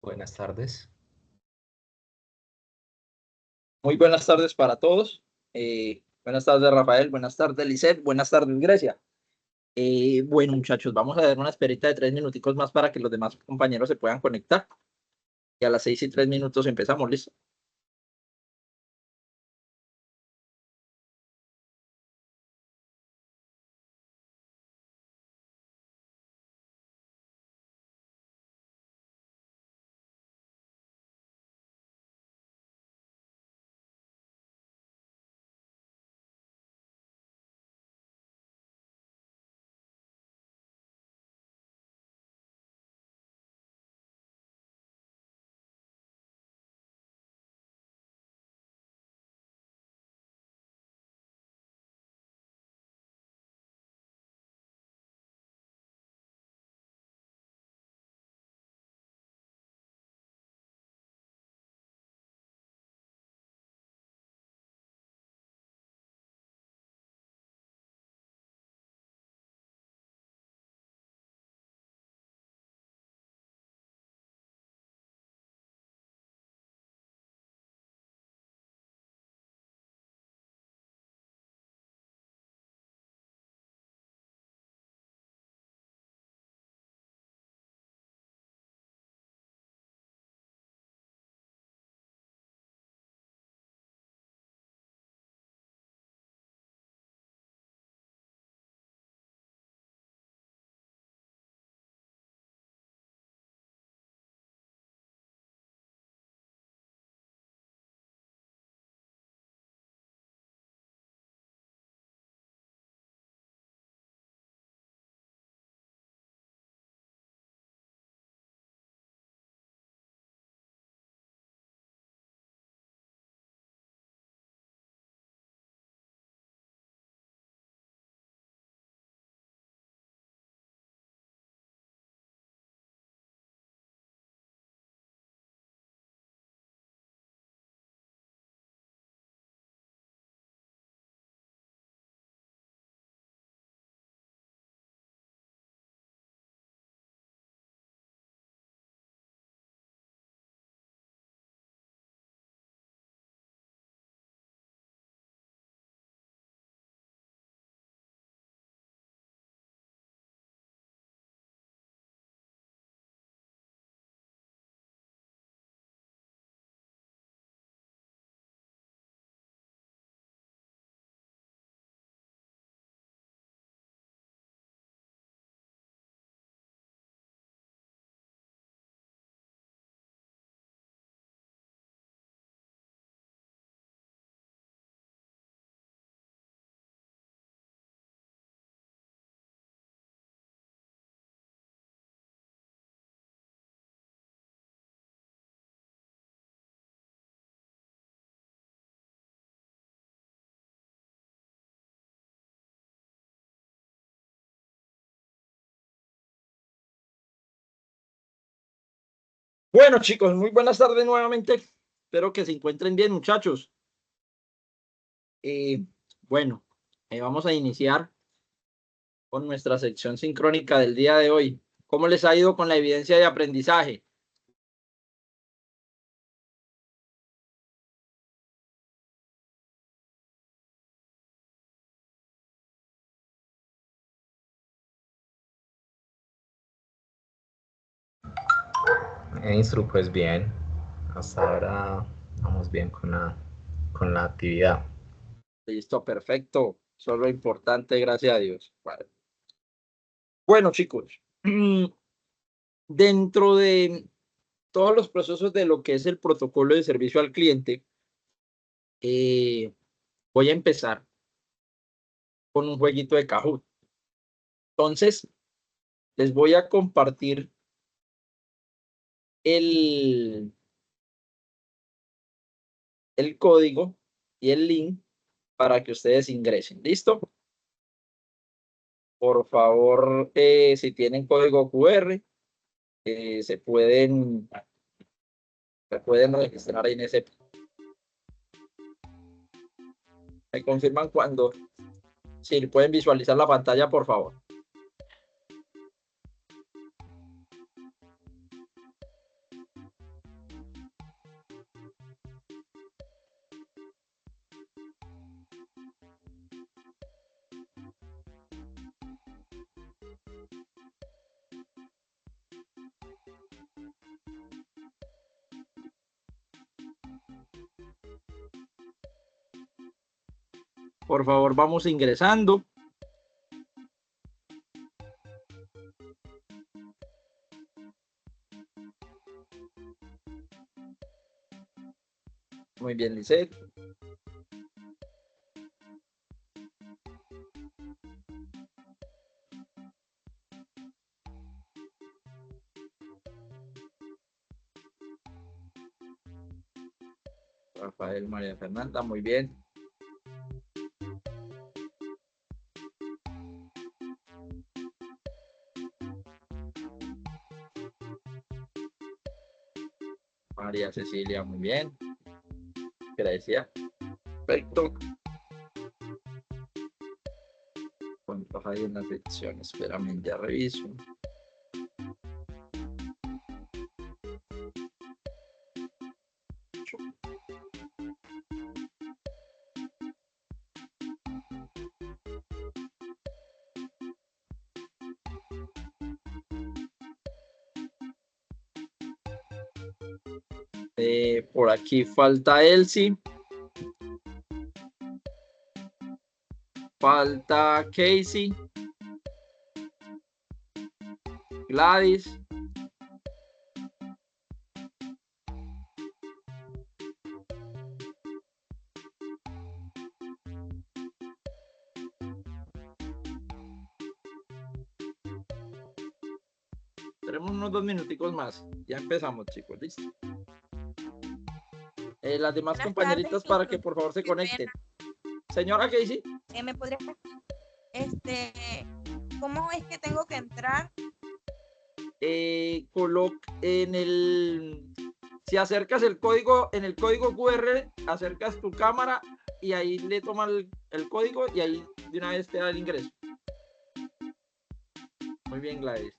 Buenas tardes. Muy buenas tardes para todos. Buenas tardes, Rafael. Buenas tardes, Lisette. Buenas tardes, Grecia. Bueno, muchachos, vamos a dar una esperita de 3 minuticos más para que los demás compañeros se puedan conectar. Y a las 6:03 empezamos, ¿listo? Bueno, chicos, muy buenas tardes nuevamente. Espero que se encuentren bien, muchachos. Eh, bueno, vamos a iniciar con nuestra sección sincrónica del día de hoy. ¿Cómo les ha ido con la evidencia de aprendizaje? Pues bien, hasta ahora vamos bien con la actividad. Listo, perfecto. Eso es lo importante, gracias a Dios. Vale. Bueno, chicos, dentro de todos los procesos de lo que es el protocolo de servicio al cliente, eh, voy a empezar con un jueguito de Kahoot. Entonces, les voy a compartir el, el código y el link para que ustedes ingresen. ¿Listo? Por favor, si tienen código QR, se pueden registrar en ese. Me confirman cuando, si pueden visualizar la pantalla, por favor. Por favor, vamos ingresando. Muy bien, Lisette. Rafael, María Fernanda, muy bien. María Cecilia, muy bien. Grecia, perfecto. ¿Cuántos hay en la sección? Espérame, ya reviso. Por aquí falta Elsie. Falta Casey. Gladys. Tenemos unos 2 minuticos más. Ya empezamos, chicos. ¿Listo? Las demás Buenas compañeritas tardes, para que por favor se qué conecten. pena. Señora Casey. ¿Me podría cómo es que tengo que entrar? En el, si acercas el código, en el código QR, acercas tu cámara y ahí le toma el código y ahí de una vez te da el ingreso. Muy bien, Gladys.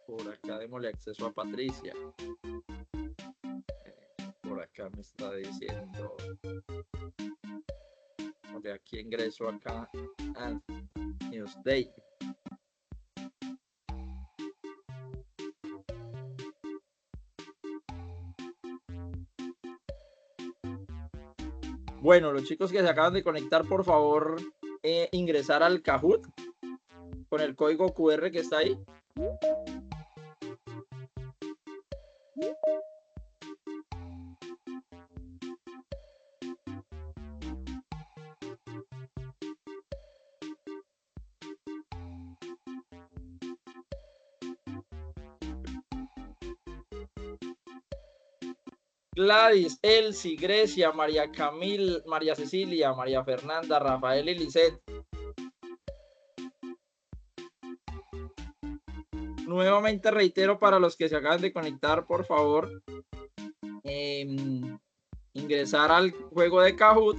Por acá démosle acceso a Patricia. Por acá me está diciendo. De aquí ingreso acá a Newsday. Bueno, los chicos que se acaban de conectar, por favor, ingresar al Kahoot con el código QR que está ahí. Gladys, Elsie, Grecia, María Camil, María Cecilia, María Fernanda, Rafael y Lisette. Nuevamente reitero para los que se acaban de conectar, por favor, ingresar al juego de Kahoot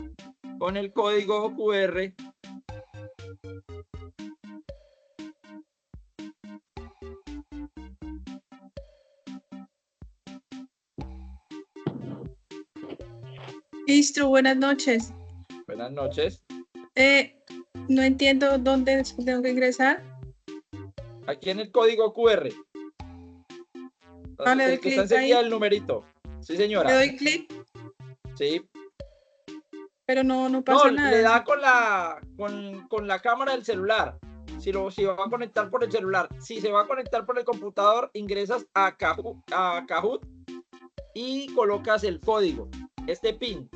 con el código QR. Listo, buenas noches. Buenas noches. No entiendo dónde tengo que ingresar. Aquí en el código QR. Le doy El que está clic ahí. enseguida del numerito. Sí, Le señora. doy clic, Sí. pero no No, pasa le nada. da con la cámara del celular. Si va a conectar por el celular. Si se va a conectar por el computador, ingresas a Kahoot y colocas el código, este PIN.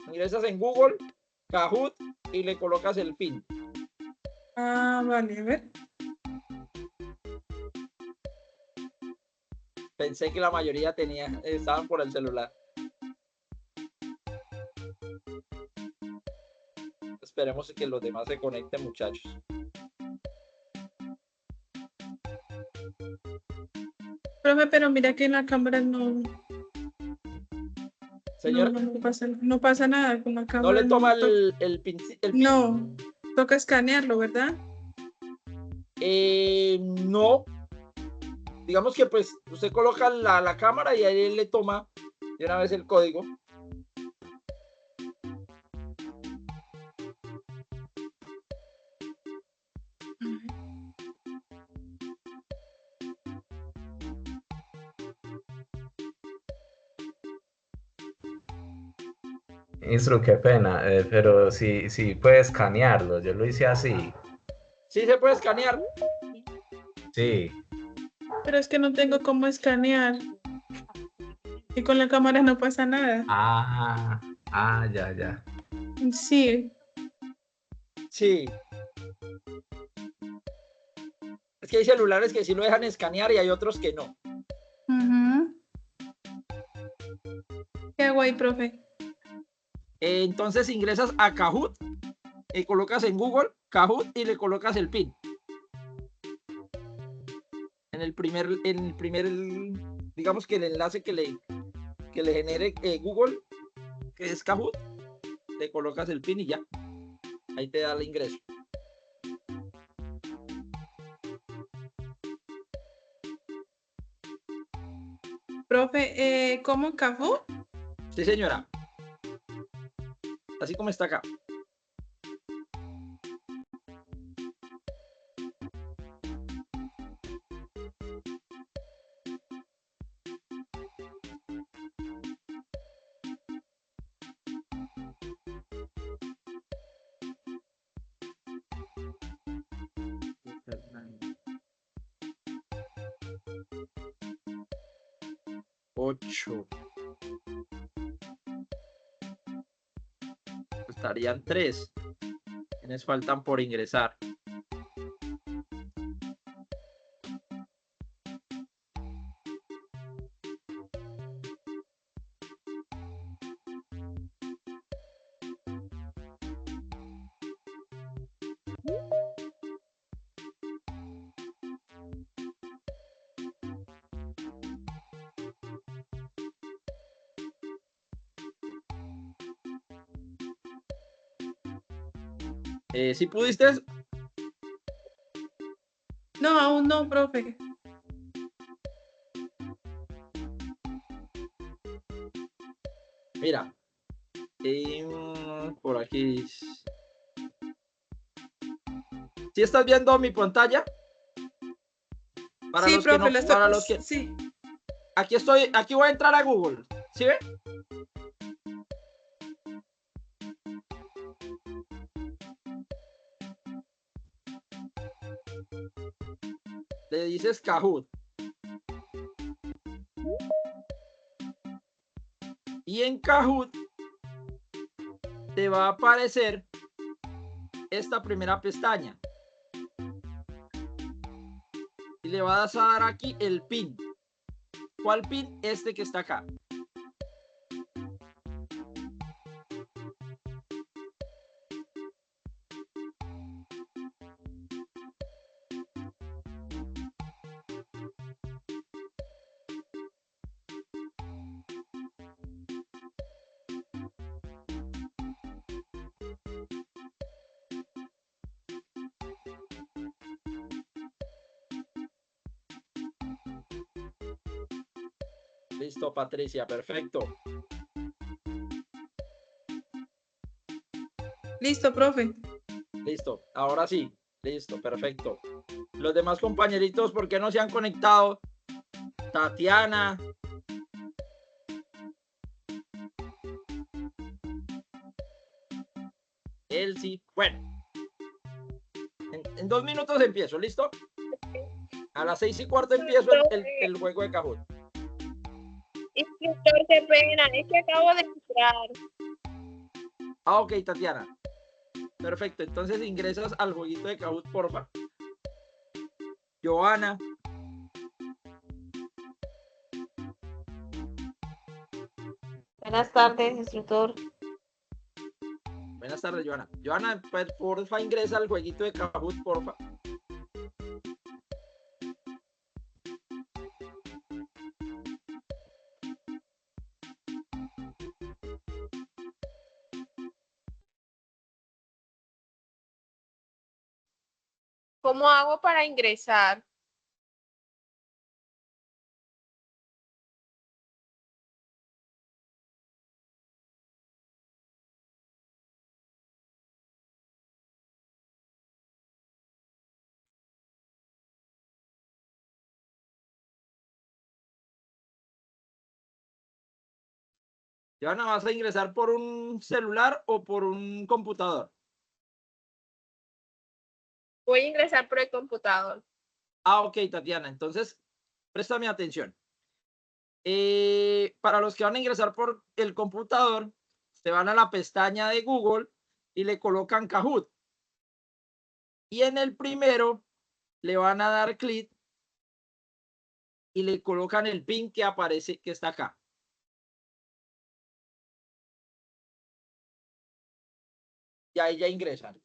Ingresas en Google, Kahoot y le colocas el PIN. Ah, vale, a ver. Pensé que la mayoría estaban por el celular. Esperemos que los demás se conecten, muchachos. Profe, pero mira que en la cámara no Señor, no pasa nada con la cámara. no le toma el PIN. No, toca escanearlo, ¿verdad? No. Digamos que pues usted coloca la cámara y ahí le toma de una vez el código. Instru, qué pena, pero sí puedes escanearlo, yo lo hice así. Sí se puede escanear. Sí. Pero es que no tengo cómo escanear. Y con la cámara no pasa nada. Ya. Sí. Sí. Es que hay celulares que sí lo dejan escanear y hay otros que no. Ujú. ¿Qué hago ahí, profe? Entonces ingresas a Kahoot, colocas en Google Kahoot y le colocas el PIN. Digamos que el enlace que le genere Google, que es Kahoot, le colocas el PIN y ya. Ahí te da el ingreso. Profe, ¿cómo Kahoot? Sí, señora. Así como está acá. Ocho. Estarían 3. Quienes faltan por ingresar. ¿Sí pudiste? No, aún no, profe. Mira. Por aquí. ¿Sí estás viendo mi pantalla? Para Sí, los que profe, no, lo estoy. para los que. Sí. Aquí voy a entrar a Google. ¿Sí ve? Le dices Kahoot. Y en Kahoot te va a aparecer esta primera pestaña. Y le vas a dar aquí el PIN. ¿Cuál PIN? Este que está acá. Listo, Patricia, perfecto. Listo, profe. Listo, ahora sí. Listo, perfecto. Los demás compañeritos, ¿por qué no se han conectado? Tatiana. Elsie. Bueno, en 2 minutos empiezo, ¿listo? A las 6:15 empiezo el juego de Kahoot. Instructor, qué pena, es que acabo de entrar. Ok, Tatiana. Perfecto, entonces ingresas al jueguito de Kahoot, porfa. Joana. Buenas tardes, instructor. Buenas tardes, Joana. Joana, pues, porfa, ingresa al jueguito de Kahoot, porfa. ¿Cómo hago para ingresar? Joana, ¿vas a ingresar por un celular o por un computador? Voy a ingresar por el computador. Ah, ok, Tatiana. Entonces, préstame atención. Para los que van a ingresar por el computador, se van a la pestaña de Google y le colocan Kahoot. Y en el primero le van a dar clic y le colocan el pin que aparece, que está acá. Y ahí ya ingresan.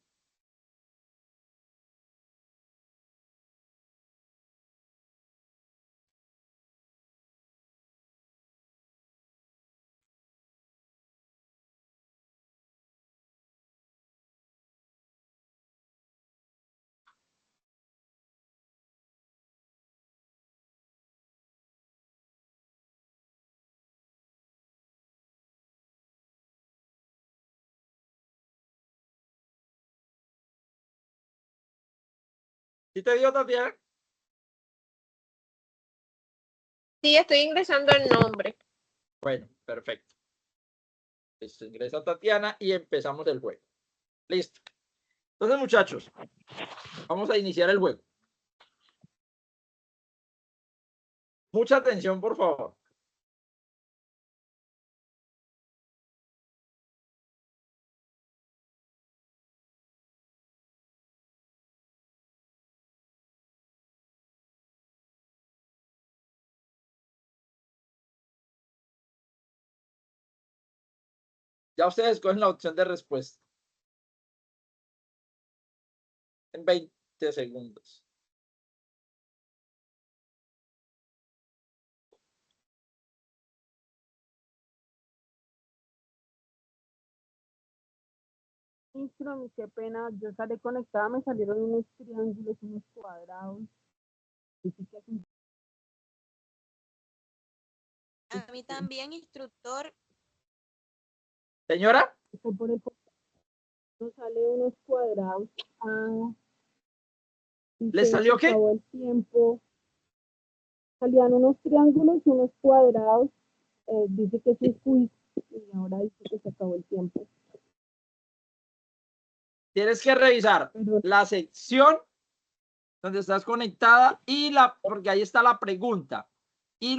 ¿Sí te dio, Tatiana? Sí, estoy ingresando el nombre. Bueno, perfecto. Listo, ingresa Tatiana y empezamos el juego. Listo. Entonces, muchachos, vamos a iniciar el juego. Mucha atención, por favor. Ya ustedes escogen la opción de respuesta. En 20 segundos. Instrum, qué pena, yo salí conectada, me salieron unos triángulos, unos cuadrados. Dice que así A mí también, instructor. Señora, fue por el nos sale unos cuadrados. Ah, ¿les dice se salió qué? acabó el tiempo. Salían unos triángulos, unos cuadrados. Dice que es un quiz y ahora dice que se acabó el tiempo. Tienes que revisar Pero la sección donde estás conectada y porque ahí está la pregunta. Y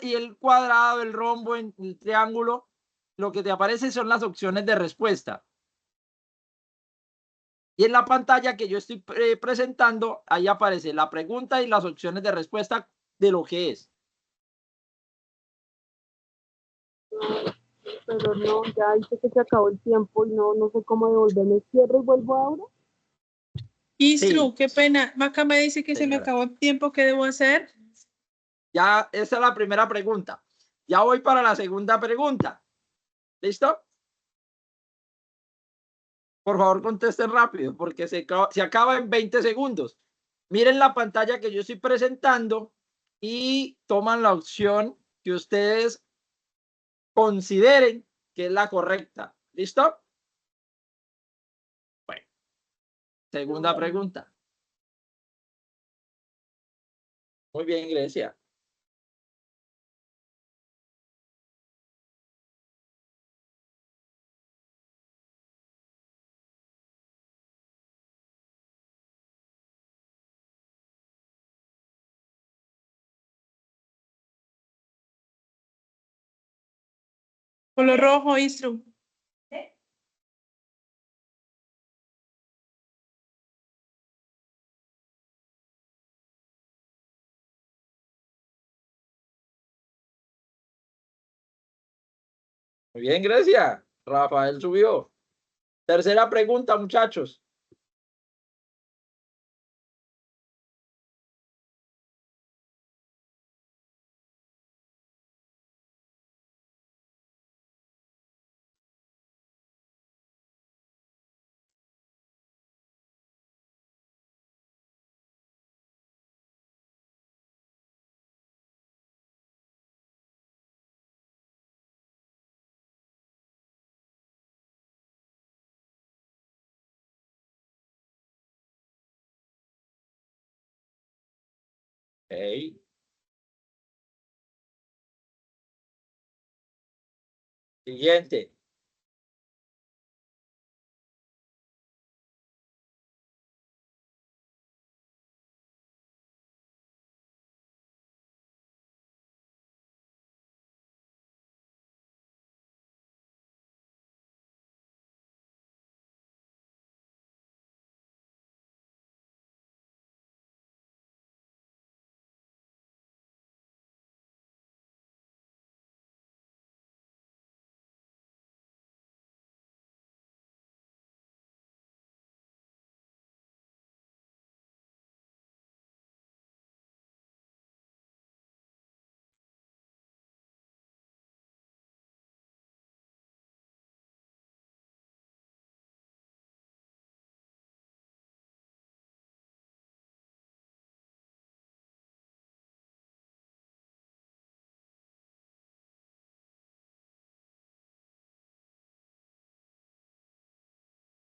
y el cuadrado, el rombo, el triángulo, lo que te aparece son las opciones de respuesta. Y en la pantalla que yo estoy presentando, ahí aparece la pregunta y las opciones de respuesta de lo que es. pero no, ya dice que se acabó el tiempo y no sé cómo devolverme. Cierro y vuelvo ahora. Instru, Sí, qué pena. Maca me dice que se me señora. acabó el tiempo. ¿Qué debo hacer? Ya, esa es la primera pregunta. Ya voy para la segunda pregunta. ¿Listo? Por favor, contesten rápido porque se acaba en 20 segundos. Miren la pantalla que yo estoy presentando y toman la opción que ustedes consideren que es la correcta. ¿Listo? Bueno, segunda pregunta. Muy bien, Grecia. Color rojo, Instru. Muy bien, Grecia. Rafael subió. Tercera pregunta, muchachos. Okay. Siguiente.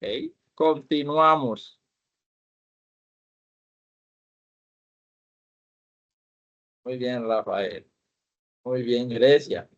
Ok, continuamos. Muy bien, Rafael. Muy bien, Grecia.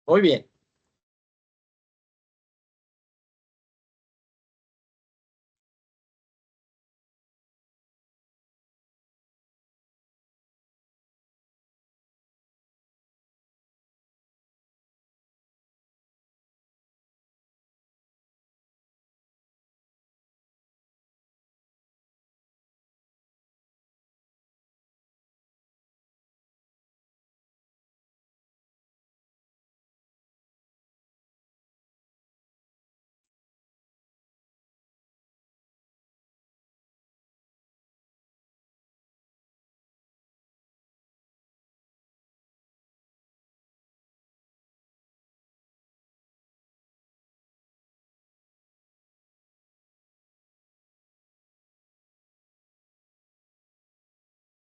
Muy bien.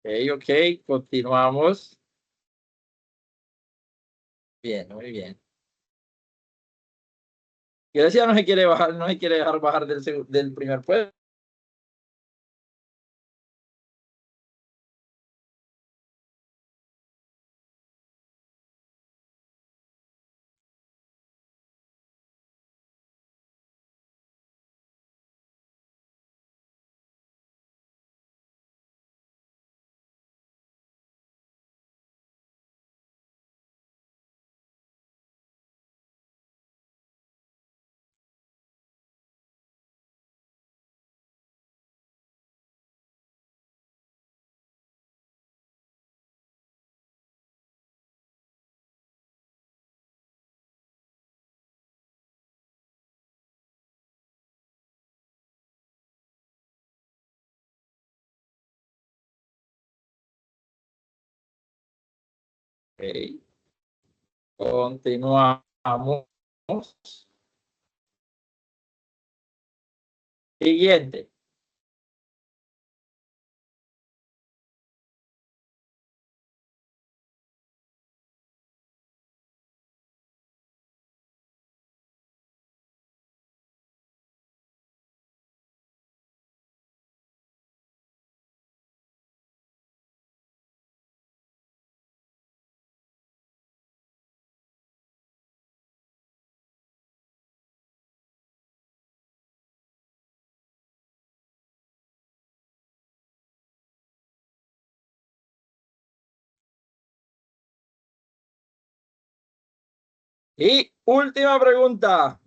Ok, ok, continuamos. Bien, muy bien. Grecia no se quiere bajar, no se quiere dejar bajar del primer puesto. Ok, continuamos. Siguiente. Y última pregunta.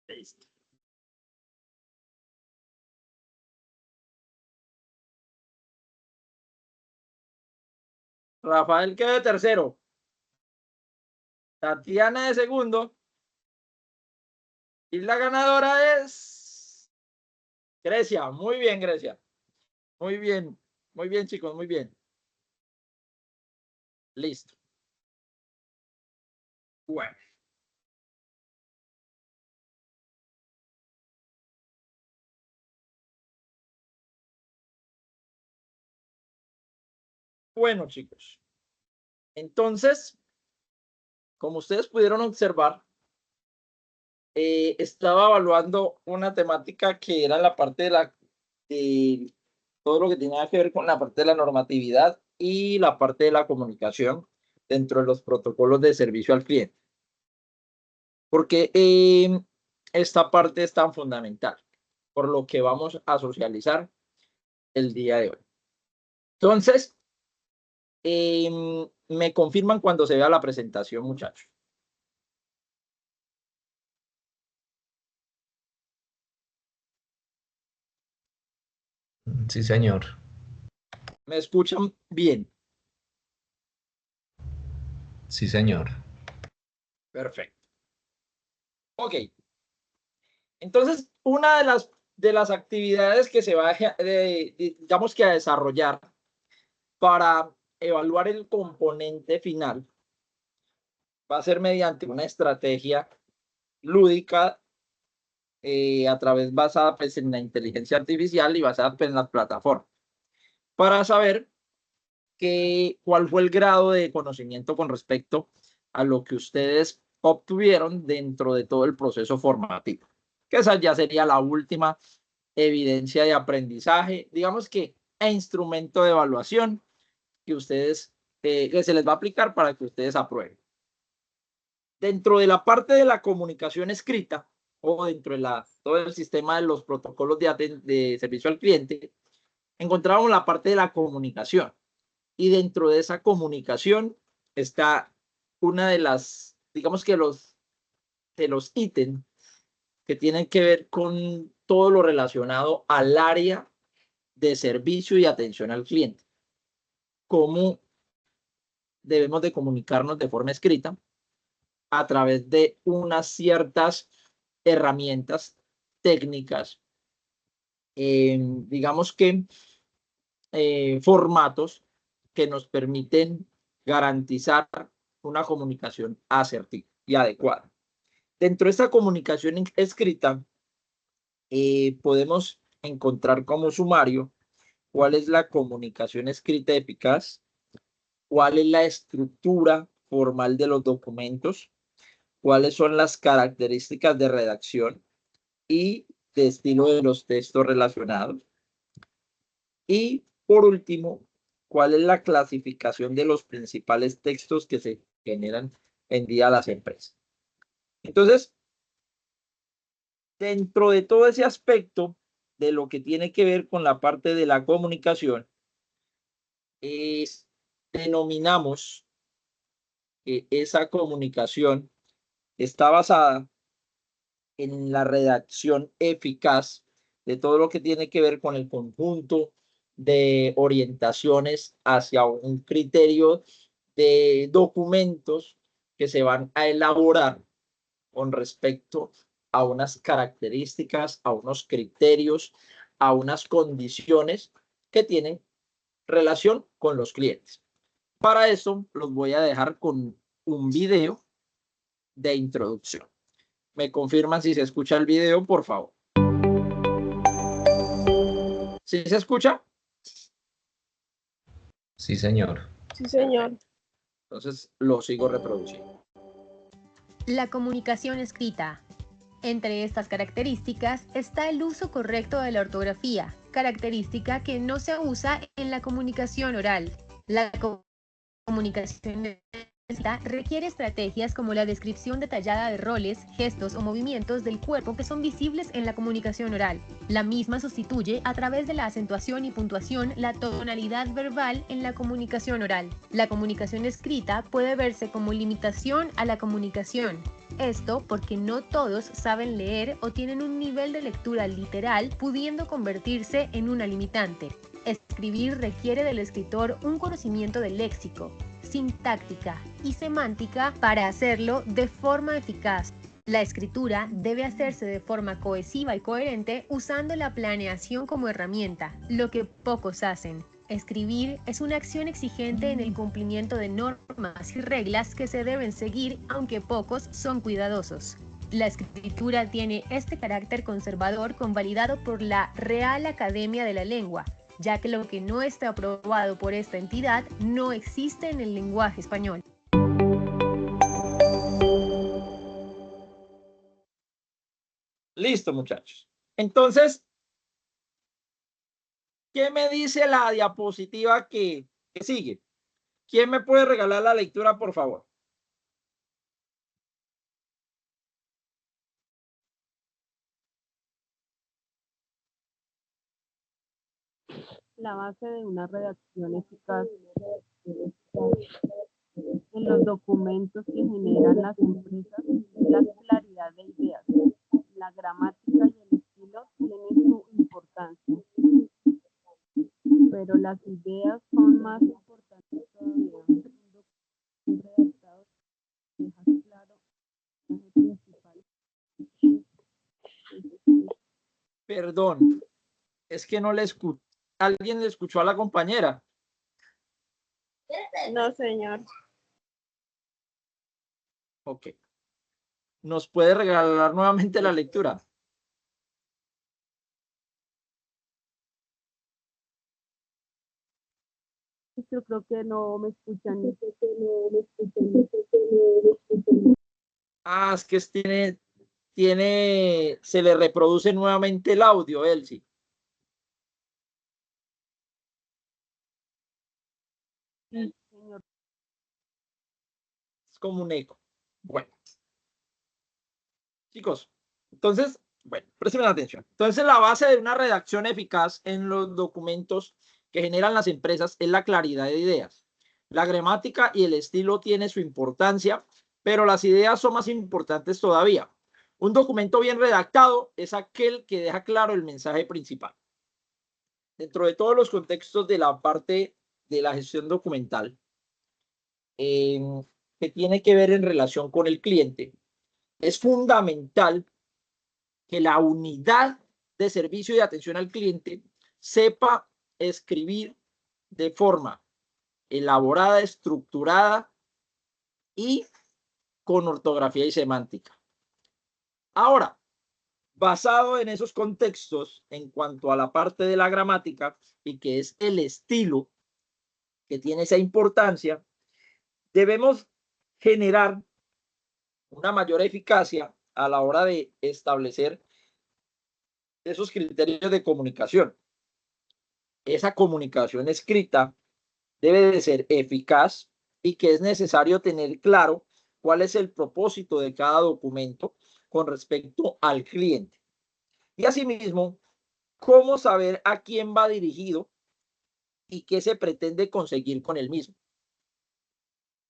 Listo. Rafael quedó de tercero. Tatiana de segundo. Y la ganadora es Grecia. Muy bien, Grecia. Muy bien. Muy bien, chicos. Muy bien. Listo. Bueno. Bueno, chicos. Entonces, como ustedes pudieron observar, estaba evaluando una temática que era la parte de todo lo que tenía que ver con la parte de la normatividad y la parte de la comunicación dentro de los protocolos de servicio al cliente. Porque esta parte es tan fundamental, por lo que vamos a socializar el día de hoy. Entonces, me confirman cuando se vea la presentación, muchachos. Sí, señor. ¿Me escuchan bien? Sí, señor. Perfecto. Ok. Entonces, una de las actividades que se va digamos que a desarrollar para evaluar el componente final va a ser mediante una estrategia lúdica a través basada pues, en la inteligencia artificial y basada pues, en las plataformas para saber cuál fue el grado de conocimiento con respecto a lo que ustedes obtuvieron dentro de todo el proceso formativo, que esa ya sería la última evidencia de aprendizaje, digamos que instrumento de evaluación que ustedes que se les va a aplicar para que ustedes aprueben. Dentro de la parte de la comunicación escrita o dentro de todo el sistema de los protocolos de servicio al cliente, encontramos la parte de la comunicación. Y dentro de esa comunicación está una de las, digamos que de los ítems que tienen que ver con todo lo relacionado al área de servicio y atención al cliente. Cómo debemos de comunicarnos de forma escrita a través de unas ciertas herramientas técnicas, digamos que formatos que nos permiten garantizar una comunicación asertiva y adecuada. Dentro de esta comunicación escrita, podemos encontrar como sumario cuál es la comunicación escrita eficaz, cuál es la estructura formal de los documentos, cuáles son las características de redacción y de estilo de los textos relacionados. Y por último, cuál es la clasificación de los principales textos que se generan en día a las empresas. Entonces, dentro de todo ese aspecto de lo que tiene que ver con la parte de la comunicación, denominamos que esa comunicación está basada en la redacción eficaz de todo lo que tiene que ver con el conjunto de orientaciones hacia un criterio de documentos que se van a elaborar con respecto a unas características, a unos criterios, a unas condiciones que tienen relación con los clientes. Para eso los voy a dejar con un video de introducción. ¿Me confirman si se escucha el video, por favor? ¿Sí se escucha? Sí, señor. Sí, señor. Entonces lo sigo reproduciendo. La comunicación escrita. Entre estas características está el uso correcto de la ortografía, característica que no se usa en la comunicación oral. La comunicación escrita requiere estrategias como la descripción detallada de roles, gestos o movimientos del cuerpo que son visibles en la comunicación oral. La misma sustituye, a través de la acentuación y puntuación, la tonalidad verbal en la comunicación oral. La comunicación escrita puede verse como limitación a la comunicación. Esto porque no todos saben leer o tienen un nivel de lectura literal, pudiendo convertirse en una limitante. Escribir requiere del escritor un conocimiento del léxico, sintáctica y semántica para hacerlo de forma eficaz. La escritura debe hacerse de forma cohesiva y coherente usando la planeación como herramienta, lo que pocos hacen. Escribir es una acción exigente en el cumplimiento de normas y reglas que se deben seguir, aunque pocos son cuidadosos. La escritura tiene este carácter conservador convalidado por la Real Academia de la Lengua, ya que lo que no está aprobado por esta entidad no existe en el lenguaje español. Listo, muchachos. Entonces, ¿qué me dice la diapositiva que sigue? ¿Quién me puede regalar la lectura, por favor? La base de una redacción eficaz en los documentos que generan las empresas es la claridad de ideas. La gramática y el estilo tienen su importancia, pero las ideas son más importantes todavía. Un documento redactado deja claro el mensaje principal. Perdón, es que no le escucho. ¿Alguien le escuchó a la compañera? No, señor. Ok. ¿Nos puede regalar nuevamente la lectura? Yo creo que no me escuchan. Ah, es que se le reproduce nuevamente el audio, Elsie. Sí, señor. Es como un eco. Bueno. Chicos, entonces, bueno, presten atención. Entonces, la base de una redacción eficaz en los documentos que generan las empresas es la claridad de ideas. La gramática y el estilo tienen su importancia, pero las ideas son más importantes todavía. Un documento bien redactado es aquel que deja claro el mensaje principal. Dentro de todos los contextos de la parte de la gestión documental, que tiene que ver en relación con el cliente, es fundamental que la unidad de servicio y de atención al cliente sepa escribir de forma elaborada, estructurada y con ortografía y semántica. Ahora, basado en esos contextos, en cuanto a la parte de la gramática y que es el estilo que tiene esa importancia, debemos generar una mayor eficacia a la hora de establecer esos criterios de comunicación. Esa comunicación escrita debe de ser eficaz y que es necesario tener claro cuál es el propósito de cada documento con respecto al cliente. Y asimismo, cómo saber a quién va dirigido y qué se pretende conseguir con el mismo.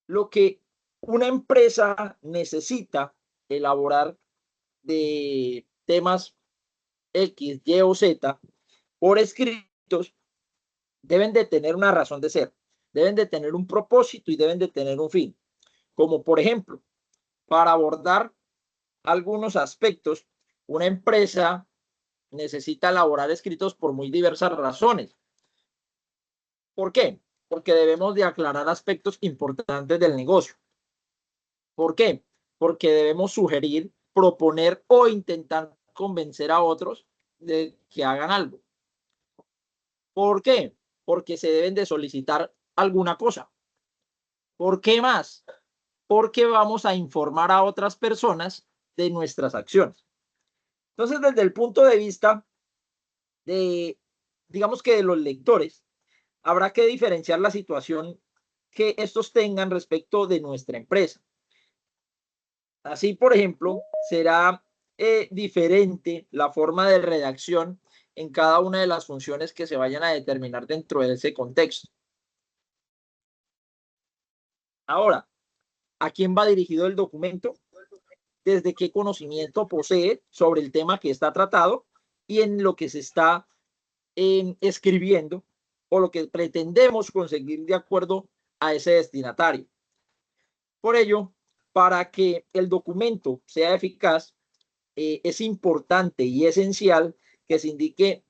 Lo que una empresa necesita elaborar de temas X, Y o Z por escritos deben de tener una razón de ser, deben de tener un propósito y deben de tener un fin. Como por ejemplo, para abordar algunos aspectos, una empresa necesita elaborar escritos por muy diversas razones. ¿Por qué? Porque debemos de aclarar aspectos importantes del negocio. ¿Por qué? Porque debemos sugerir, proponer o intentar convencer a otros de que hagan algo. ¿Por qué? Porque se deben de solicitar alguna cosa. ¿Por qué más? Porque vamos a informar a otras personas de nuestras acciones. Entonces, desde el punto de vista de, digamos que de los lectores, habrá que diferenciar la situación que estos tengan respecto de nuestra empresa. Así, por ejemplo, será diferente la forma de redacción en cada una de las funciones que se vayan a determinar dentro de ese contexto. Ahora, ¿a quién va dirigido el documento? ¿Desde qué conocimiento posee sobre el tema que está tratado y en lo que se está escribiendo o lo que pretendemos conseguir de acuerdo a ese destinatario? Por ello, para que el documento sea eficaz, es importante y esencial que se indique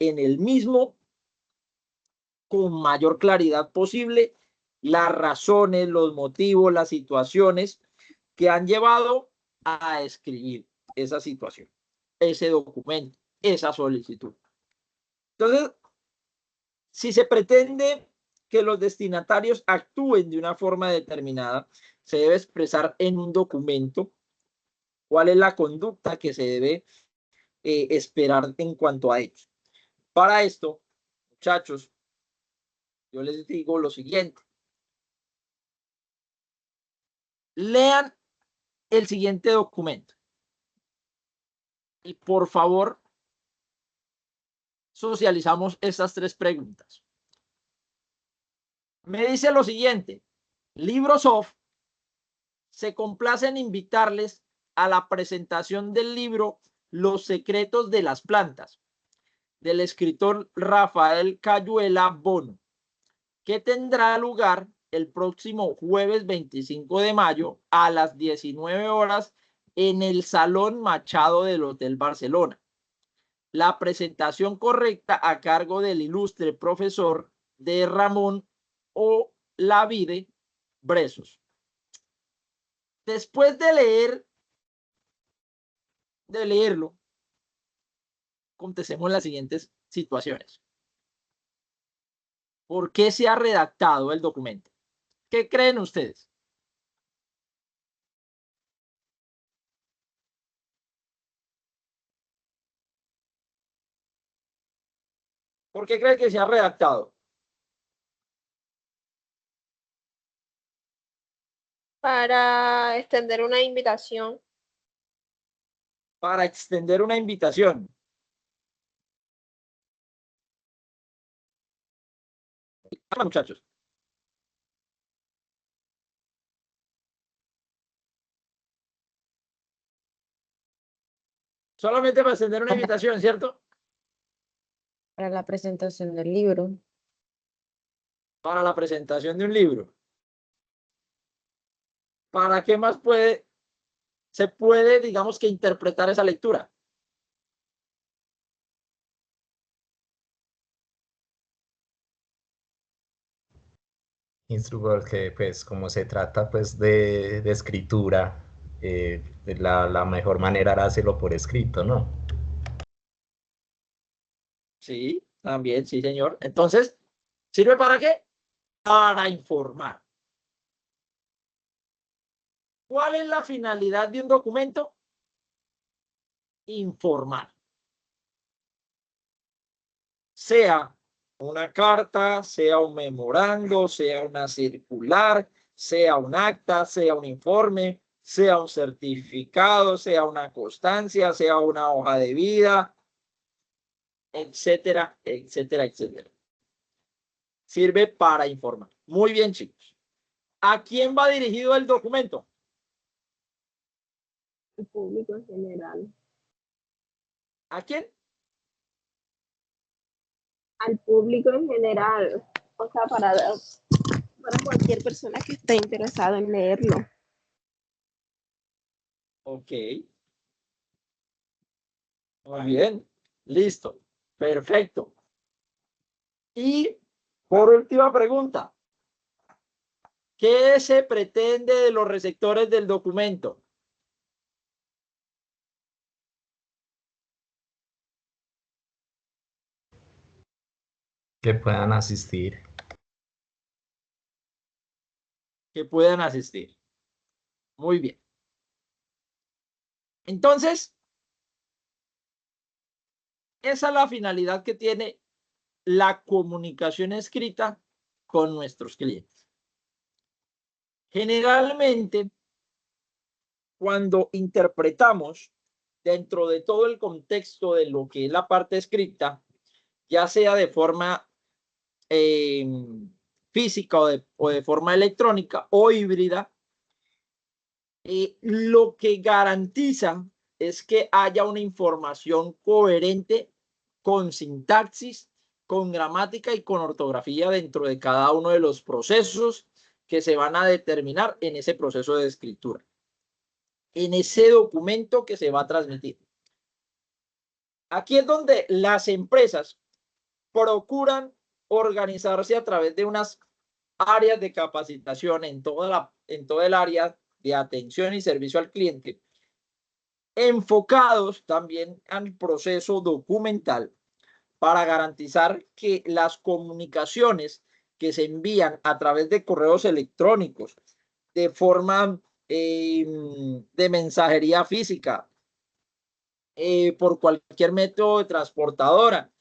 en el mismo con mayor claridad posible las razones, los motivos, las situaciones que han llevado a escribir esa situación, ese documento, esa solicitud. Entonces, si se pretende que los destinatarios actúen de una forma determinada, se debe expresar en un documento cuál es la conducta que se debe esperar en cuanto a ellos. Para esto, muchachos, yo les digo lo siguiente. Lean el siguiente documento. Y por favor, socializamos estas 3 preguntas. Me dice lo siguiente. Librosoft se complace en invitarles a la presentación del libro Los secretos de las plantas, del escritor Rafael Cayuela Bono, que tendrá lugar el próximo jueves 25 de mayo a las 19 horas en el Salón Machado del Hotel Barcelona. La presentación correcta a cargo del ilustre profesor de Ramón Olavide Bresos. Después de leerlo, contestemos las siguientes situaciones. ¿Por qué se ha redactado el documento? ¿Qué creen ustedes? ¿Por qué creen que se ha redactado? Para extender una invitación. Para extender una invitación. Muchachos. Solamente para extender una invitación, ¿cierto? Para la presentación del libro. Para la presentación de un libro. ¿Para qué más se puede, digamos que interpretar esa lectura? Instructor, que pues como se trata pues de escritura, la mejor manera era hacerlo por escrito, ¿no? Sí, también, sí, señor. Entonces, ¿sirve para qué? Para informar. ¿Cuál es la finalidad de un documento? Informar. Sea una carta, sea un memorando, sea una circular, sea un acta, sea un informe, sea un certificado, sea una constancia, sea una hoja de vida, etcétera, etcétera, etcétera. Sirve para informar. Muy bien, chicos. ¿A quién va dirigido el documento? Al público en general. ¿A quién? Al público en general. O sea, para cualquier persona que esté interesado en leerlo. Ok. Muy bien. Listo. Perfecto. Y por última pregunta. ¿Qué se pretende de los receptores del documento? Que puedan asistir. Que puedan asistir. Muy bien. Entonces, esa es la finalidad que tiene la comunicación escrita con nuestros clientes. Generalmente, cuando interpretamos dentro de todo el contexto de lo que es la parte escrita, ya sea de forma física o de forma electrónica o híbrida, lo que garantiza es que haya una información coherente con sintaxis, con gramática y con ortografía dentro de cada uno de los procesos que se van a determinar en ese proceso de escritura, en ese documento que se va a transmitir. Aquí es donde las empresas procuran organizarse a través de unas áreas de capacitación en todo el área de atención y servicio al cliente, enfocados también al proceso documental para garantizar que las comunicaciones que se envían a través de correos electrónicos, de forma de mensajería física, por cualquier método de transportadora,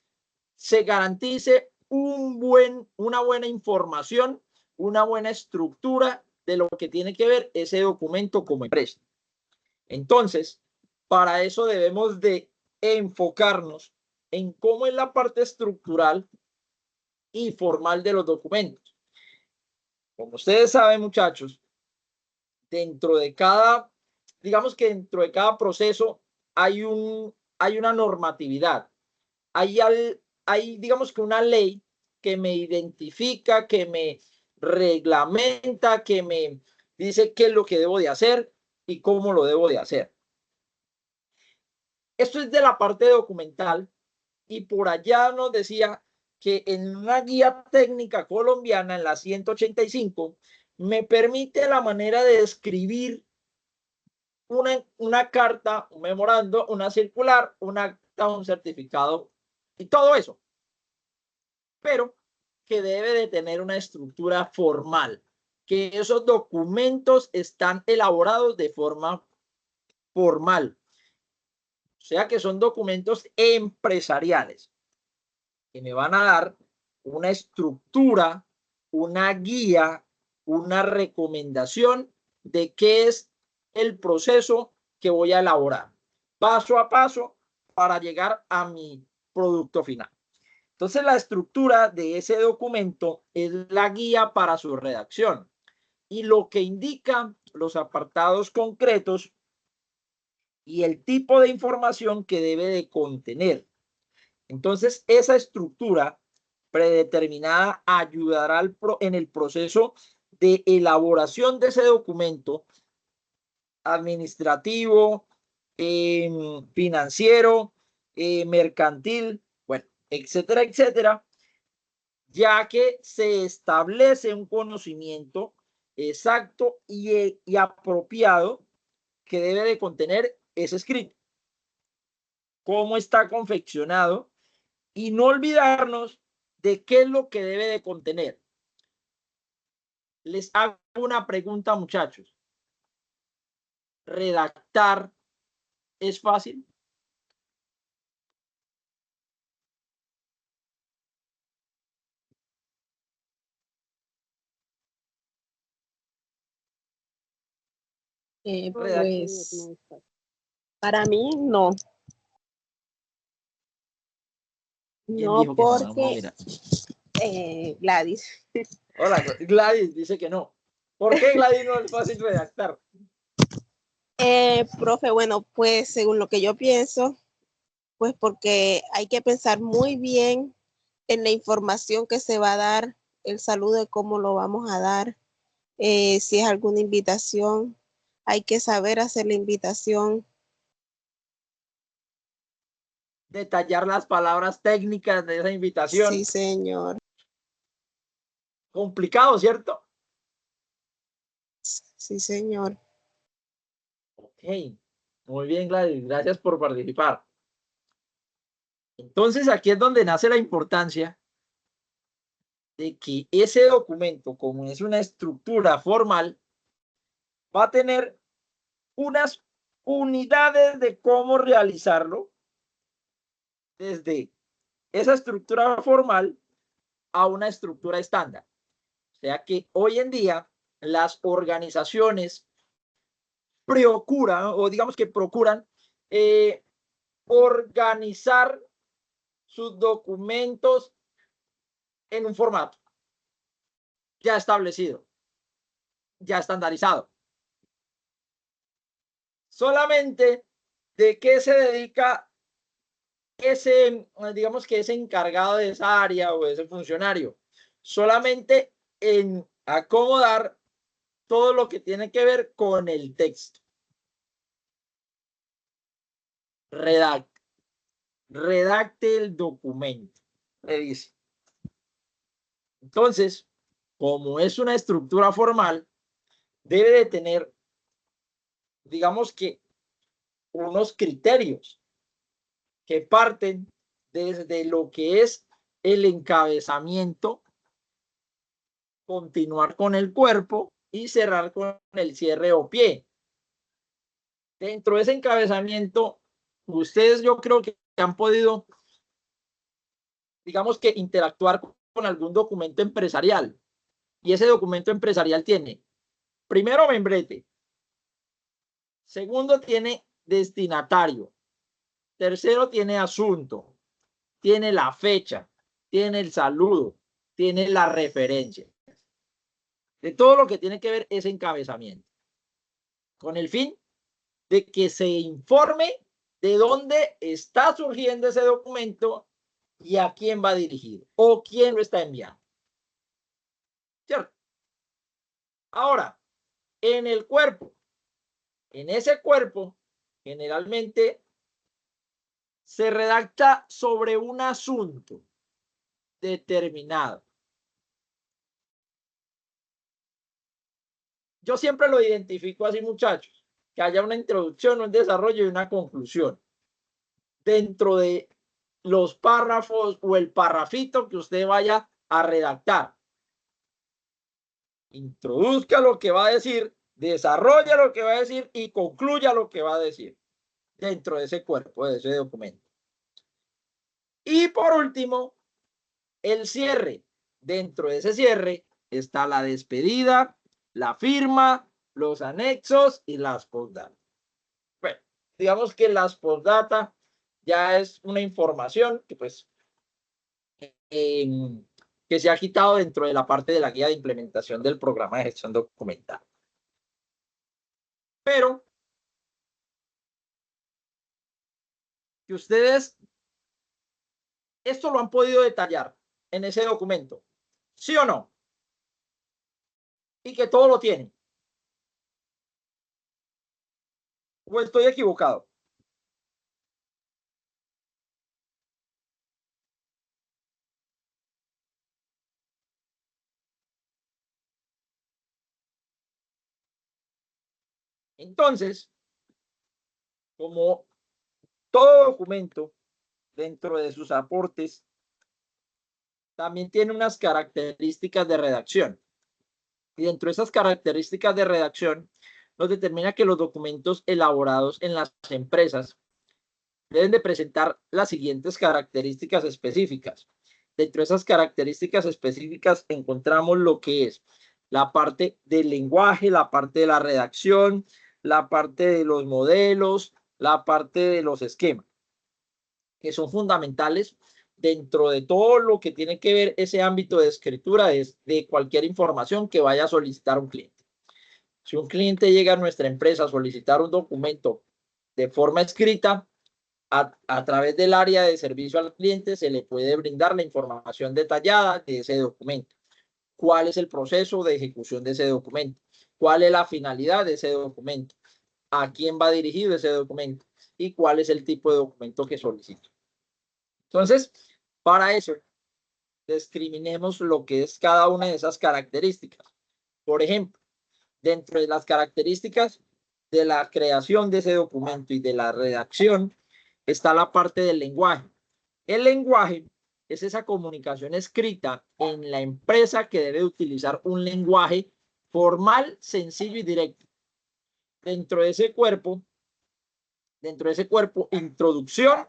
se garantice una buena información, una buena estructura de lo que tiene que ver ese documento como empresa. Entonces, para eso debemos de enfocarnos en cómo es la parte estructural y formal de los documentos. Como ustedes saben, muchachos, digamos que dentro de cada proceso hay una normatividad. Hay, digamos que una ley que me identifica, que me reglamenta, que me dice qué es lo que debo de hacer y cómo lo debo de hacer. Esto es de la parte documental y por allá nos decía que en una guía técnica colombiana, en la 185, me permite la manera de escribir una carta, un memorando, una circular, un acta, un certificado y todo eso. Pero que debe de tener una estructura formal, que esos documentos están elaborados de forma formal. O sea que son documentos empresariales que me van a dar una estructura, una guía, una recomendación de qué es el proceso que voy a elaborar, paso a paso, para llegar a mi producto final. Entonces, la estructura de ese documento es la guía para su redacción y lo que indica los apartados concretos y el tipo de información que debe de contener. Entonces, esa estructura predeterminada ayudará en el proceso de elaboración de ese documento administrativo, financiero, mercantil, bueno, etcétera, etcétera, ya que se establece un conocimiento exacto y apropiado que debe de contener ese escrito, cómo está confeccionado y no olvidarnos de qué es lo que debe de contener. Les hago una pregunta, muchachos. ¿Redactar es fácil? Pues Para mí, no. ¿Quién No, dijo que no? Vamos a porque mirar. Gladys. Hola, Gladys dice que no. ¿Por qué, Gladys, no es fácil redactar? Profe, bueno, pues según lo que yo pienso, pues porque hay que pensar muy bien en la información que se va a dar, el saludo de cómo lo vamos a dar, si es alguna invitación, hay que saber hacer la invitación. Detallar las palabras técnicas de esa invitación. Sí, señor. Complicado, ¿cierto? Sí, señor. Ok, muy bien, Gladys, gracias por participar. Entonces, aquí es donde nace la importancia de que ese documento, como es una estructura formal, va a tener unas unidades de cómo realizarlo desde esa estructura formal a una estructura estándar. O sea que hoy en día las organizaciones procuran, o digamos que procuran, organizar sus documentos en un formato ya establecido, ya estandarizado. Solamente de qué se dedica ese, digamos que ese encargado de esa área o ese funcionario, solamente en acomodar todo lo que tiene que ver con el texto. Redacte el documento, le dice. Entonces, como es una estructura formal, debe de tener, digamos que, unos criterios que parten desde lo que es el encabezamiento, continuar con el cuerpo y cerrar con el cierre o pie. Dentro de ese encabezamiento, ustedes yo creo que han podido, digamos que, interactuar con algún documento empresarial. Y ese documento empresarial tiene, primero, membrete. Segundo, tiene destinatario. Tercero, tiene asunto. Tiene la fecha. Tiene el saludo. Tiene la referencia. De todo lo que tiene que ver ese encabezamiento. Con el fin de que se informe de dónde está surgiendo ese documento y a quién va dirigido o quién lo está enviando. ¿Cierto? Ahora, en el cuerpo, en ese cuerpo, generalmente se redacta sobre un asunto determinado. Yo siempre lo identifico así, muchachos, que haya una introducción, un desarrollo y una conclusión dentro de los párrafos o el parrafito que usted vaya a redactar. Introduzca lo que va a decir, desarrolla lo que va a decir y concluya lo que va a decir dentro de ese cuerpo, de ese documento. Y por último, el cierre. Dentro de ese cierre está la despedida, la firma, los anexos y las postdata. Bueno, digamos que las postdata ya es una información que pues que se ha quitado dentro de la parte de la guía de implementación del programa de gestión documental. Pero que ustedes esto lo han podido detallar en ese documento, ¿sí o no? Y que todo lo tienen. ¿O estoy equivocado? Entonces, como todo documento dentro de sus aportes también tiene unas características de redacción. Y dentro de esas características de redacción nos determina que los documentos elaborados en las empresas deben de presentar las siguientes características específicas. Dentro de esas características específicas encontramos lo que es la parte del lenguaje, la parte de la redacción, la parte de los modelos, la parte de los esquemas, que son fundamentales dentro de todo lo que tiene que ver ese ámbito de escritura de cualquier información que vaya a solicitar un cliente. Si un cliente llega a nuestra empresa a solicitar un documento de forma escrita, a través del área de servicio al cliente se le puede brindar la información detallada de ese documento. ¿Cuál es el proceso de ejecución de ese documento? ¿Cuál es la finalidad de ese documento? ¿A quién va dirigido ese documento? ¿Y cuál es el tipo de documento que solicito? Entonces, para eso, discriminemos lo que es cada una de esas características. Por ejemplo, dentro de las características de la creación de ese documento y de la redacción, está la parte del lenguaje. El lenguaje es esa comunicación escrita en la empresa que debe utilizar un lenguaje formal, sencillo y directo. Dentro de ese cuerpo, introducción,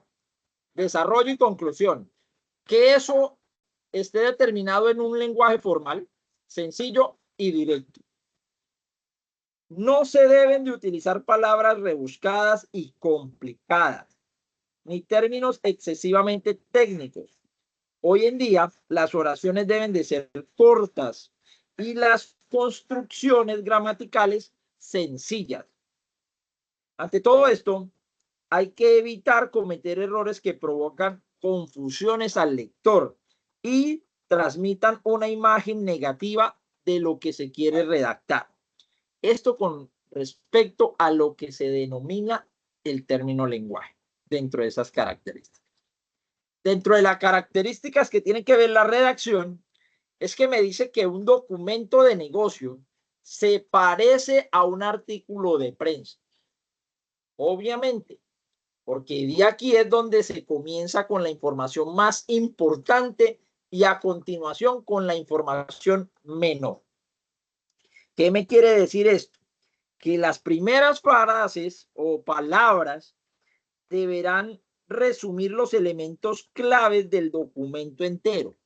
desarrollo y conclusión. Que eso esté determinado en un lenguaje formal, sencillo y directo. No se deben de utilizar palabras rebuscadas y complicadas, ni términos excesivamente técnicos. Hoy en día, las oraciones deben de ser cortas y las construcciones gramaticales sencillas. Ante todo esto, hay que evitar cometer errores que provocan confusiones al lector y transmitan una imagen negativa de lo que se quiere redactar. Esto con respecto a lo que se denomina el término lenguaje, dentro de esas características. Dentro de las características que tiene que ver la redacción, es que me dice que un documento de negocio se parece a un artículo de prensa. Obviamente, porque de aquí es donde se comienza con la información más importante y a continuación con la información menor. ¿Qué me quiere decir esto? Que las primeras frases o palabras deberán resumir los elementos claves del documento entero.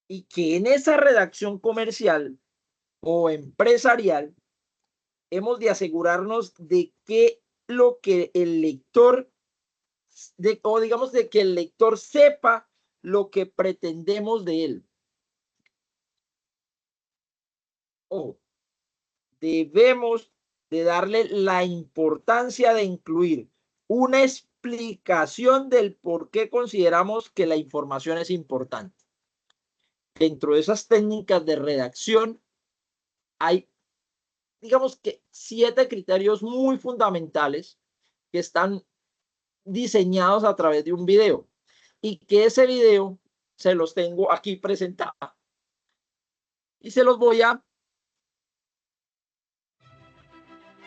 Y que en esa redacción comercial o empresarial hemos de asegurarnos de que lo que el lector, de que el lector sepa lo que pretendemos de él. Ojo, debemos de darle la importancia de incluir una explicación del por qué consideramos que la información es importante. Dentro de esas técnicas de redacción hay, digamos que 7 criterios muy fundamentales que están diseñados a través de un video y que ese video se los tengo aquí presentado y se los voy a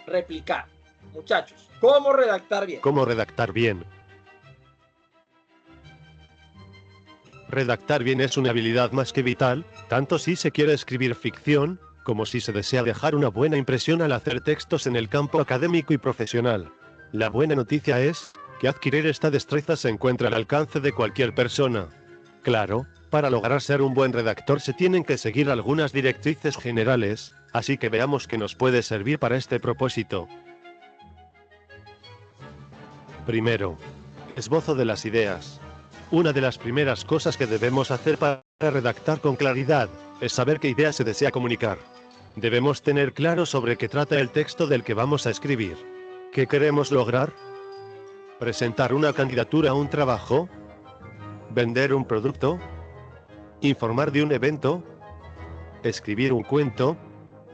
replicar. Muchachos, ¿cómo redactar bien? ¿Cómo redactar bien? Redactar bien es una habilidad más que vital, tanto si se quiere escribir ficción, como si se desea dejar una buena impresión al hacer textos en el campo académico y profesional. La buena noticia es que adquirir esta destreza se encuentra al alcance de cualquier persona. Claro, para lograr ser un buen redactor se tienen que seguir algunas directrices generales, así que veamos qué nos puede servir para este propósito. Primero, esbozo de las ideas. Una de las primeras cosas que debemos hacer para redactar con claridad es saber qué idea se desea comunicar. Debemos tener claro sobre qué trata el texto del que vamos a escribir. ¿Qué queremos lograr? ¿Presentar una candidatura a un trabajo? ¿Vender un producto? ¿Informar de un evento? ¿Escribir un cuento?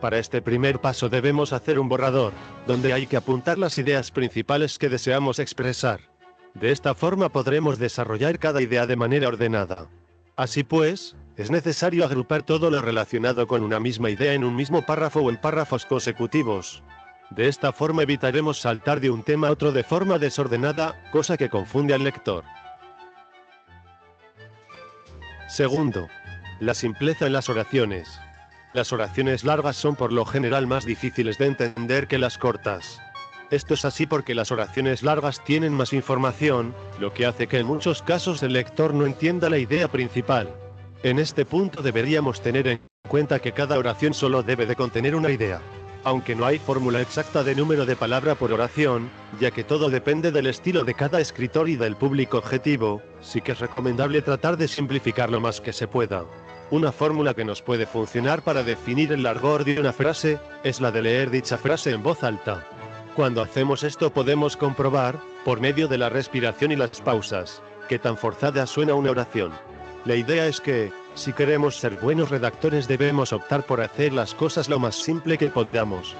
Para este primer paso debemos hacer un borrador, donde hay que apuntar las ideas principales que deseamos expresar. De esta forma podremos desarrollar cada idea de manera ordenada. Así pues, es necesario agrupar todo lo relacionado con una misma idea en un mismo párrafo o en párrafos consecutivos. De esta forma evitaremos saltar de un tema a otro de forma desordenada, cosa que confunde al lector. Segundo, la simpleza en las oraciones. Las oraciones largas son por lo general más difíciles de entender que las cortas. Esto es así porque las oraciones largas tienen más información, lo que hace que en muchos casos el lector no entienda la idea principal. En este punto deberíamos tener en cuenta que cada oración solo debe de contener una idea. Aunque no hay fórmula exacta de número de palabra por oración, ya que todo depende del estilo de cada escritor y del público objetivo, sí que es recomendable tratar de simplificar lo más que se pueda. Una fórmula que nos puede funcionar para definir el largor de una frase, es la de leer dicha frase en voz alta. Cuando hacemos esto podemos comprobar, por medio de la respiración y las pausas, qué tan forzada suena una oración. La idea es que, si queremos ser buenos redactores debemos optar por hacer las cosas lo más simple que podamos.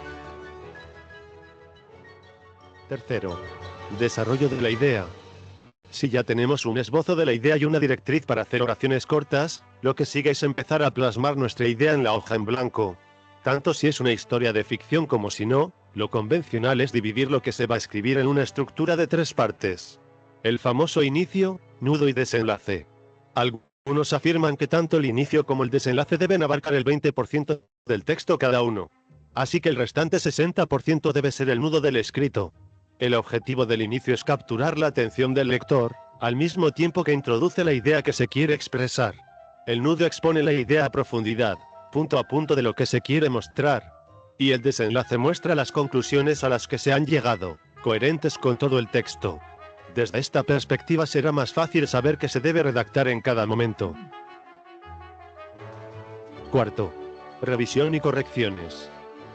Tercero, desarrollo de la idea. Si ya tenemos un esbozo de la idea y una directriz para hacer oraciones cortas, lo que sigue es empezar a plasmar nuestra idea en la hoja en blanco. Tanto si es una historia de ficción como si no, lo convencional es dividir lo que se va a escribir en una estructura de 3 partes. El famoso inicio, nudo y desenlace. Algunos afirman que tanto el inicio como el desenlace deben abarcar el 20% del texto cada uno. Así que el restante 60% debe ser el nudo del escrito. El objetivo del inicio es capturar la atención del lector, al mismo tiempo que introduce la idea que se quiere expresar. El nudo expone la idea a profundidad, punto a punto de lo que se quiere mostrar. Y el desenlace muestra las conclusiones a las que se han llegado, coherentes con todo el texto. Desde esta perspectiva será más fácil saber qué se debe redactar en cada momento. Cuarto. Revisión y correcciones.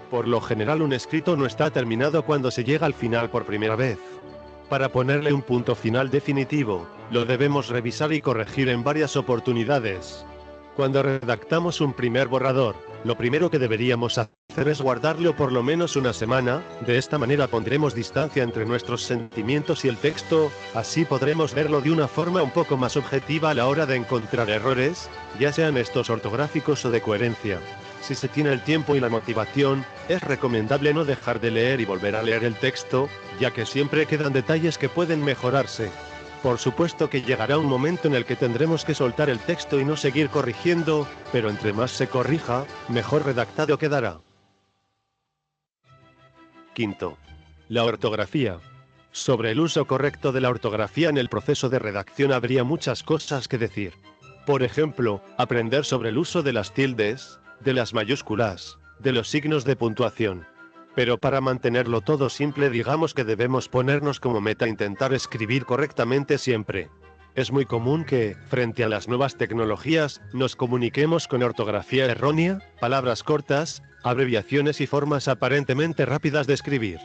Por lo general un escrito no está terminado cuando se llega al final por primera vez. Para ponerle un punto final definitivo, lo debemos revisar y corregir en varias oportunidades. Cuando redactamos un primer borrador, lo primero que deberíamos hacer es guardarlo por lo menos una semana, de esta manera pondremos distancia entre nuestros sentimientos y el texto, así podremos verlo de una forma un poco más objetiva a la hora de encontrar errores, ya sean estos ortográficos o de coherencia. Si se tiene el tiempo y la motivación, es recomendable no dejar de leer y volver a leer el texto, ya que siempre quedan detalles que pueden mejorarse. Por supuesto que llegará un momento en el que tendremos que soltar el texto y no seguir corrigiendo, pero entre más se corrija, mejor redactado quedará. Quinto. La ortografía. Sobre el uso correcto de la ortografía en el proceso de redacción habría muchas cosas que decir. Por ejemplo, aprender sobre el uso de las tildes, de las mayúsculas, de los signos de puntuación. Pero para mantenerlo todo simple digamos que debemos ponernos como meta intentar escribir correctamente siempre. Es muy común que, frente a las nuevas tecnologías, nos comuniquemos con ortografía errónea, palabras cortas, abreviaciones y formas aparentemente rápidas de escribir.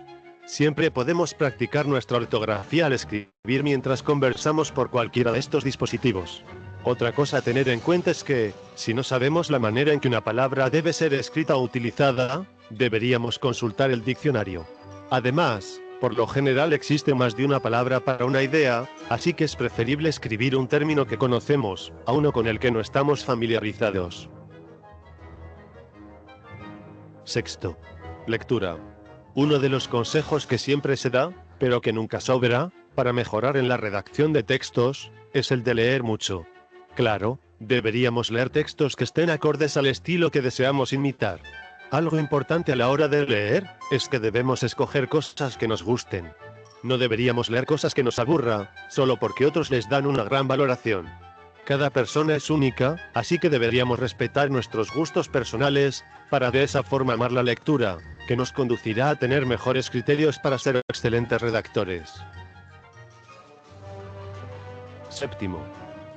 Siempre podemos practicar nuestra ortografía al escribir mientras conversamos por cualquiera de estos dispositivos. Otra cosa a tener en cuenta es que, si no sabemos la manera en que una palabra debe ser escrita o utilizada, deberíamos consultar el diccionario. Además, por lo general existe más de una palabra para una idea, así que es preferible escribir un término que conocemos, a uno con el que no estamos familiarizados. Sexto. Lectura. Uno de los consejos que siempre se da, pero que nunca sobra, para mejorar en la redacción de textos, es el de leer mucho. Claro, deberíamos leer textos que estén acordes al estilo que deseamos imitar. Algo importante a la hora de leer, es que debemos escoger cosas que nos gusten. No deberíamos leer cosas que nos aburra, solo porque otros les dan una gran valoración. Cada persona es única, así que deberíamos respetar nuestros gustos personales, para de esa forma amar la lectura, que nos conducirá a tener mejores criterios para ser excelentes redactores. Séptimo.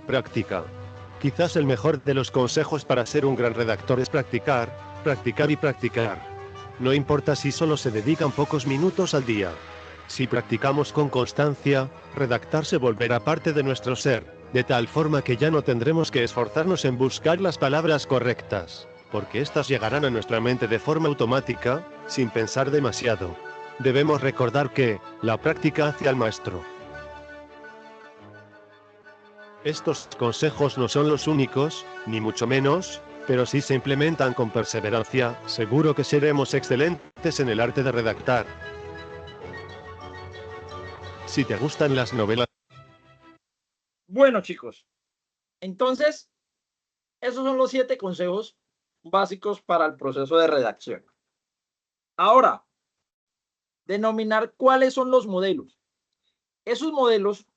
Práctica. Quizás el mejor de los consejos para ser un gran redactor es practicar, practicar y practicar. No importa si solo se dedican pocos minutos al día. Si practicamos con constancia, redactar se volverá parte de nuestro ser, de tal forma que ya no tendremos que esforzarnos en buscar las palabras correctas, porque éstas llegarán a nuestra mente de forma automática, sin pensar demasiado. Debemos recordar que, la práctica hace al maestro. Estos consejos no son los únicos, ni mucho menos, pero si se implementan con perseverancia, seguro que seremos excelentes en el arte de redactar. Si te gustan las novelas... Bueno, chicos, entonces, esos son los 7 consejos básicos para el proceso de redacción. Ahora, denominar cuáles son los modelos. Esos modelos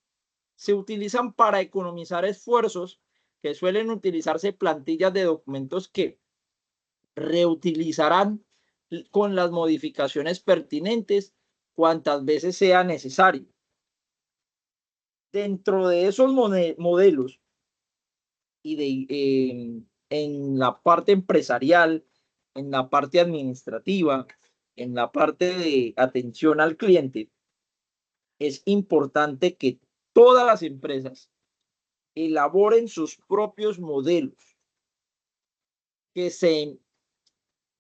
se utilizan para economizar esfuerzos, que suelen utilizarse plantillas de documentos que reutilizarán con las modificaciones pertinentes cuantas veces sea necesario. Dentro de esos modelos y en la parte empresarial, en la parte administrativa, en la parte de atención al cliente, es importante que todas las empresas elaboren sus propios modelos, que se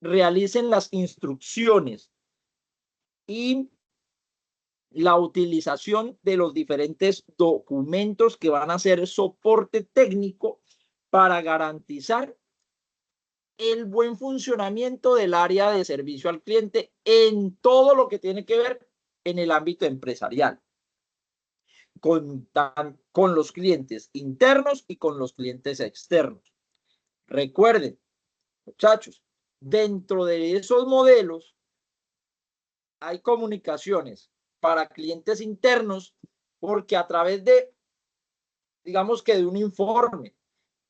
realicen las instrucciones y la utilización de los diferentes documentos que van a ser soporte técnico para garantizar el buen funcionamiento del área de servicio al cliente en todo lo que tiene que ver en el ámbito empresarial. con los clientes internos y con los clientes externos. Recuerden, muchachos, dentro de esos modelos hay comunicaciones para clientes internos porque a través de, digamos que de un informe,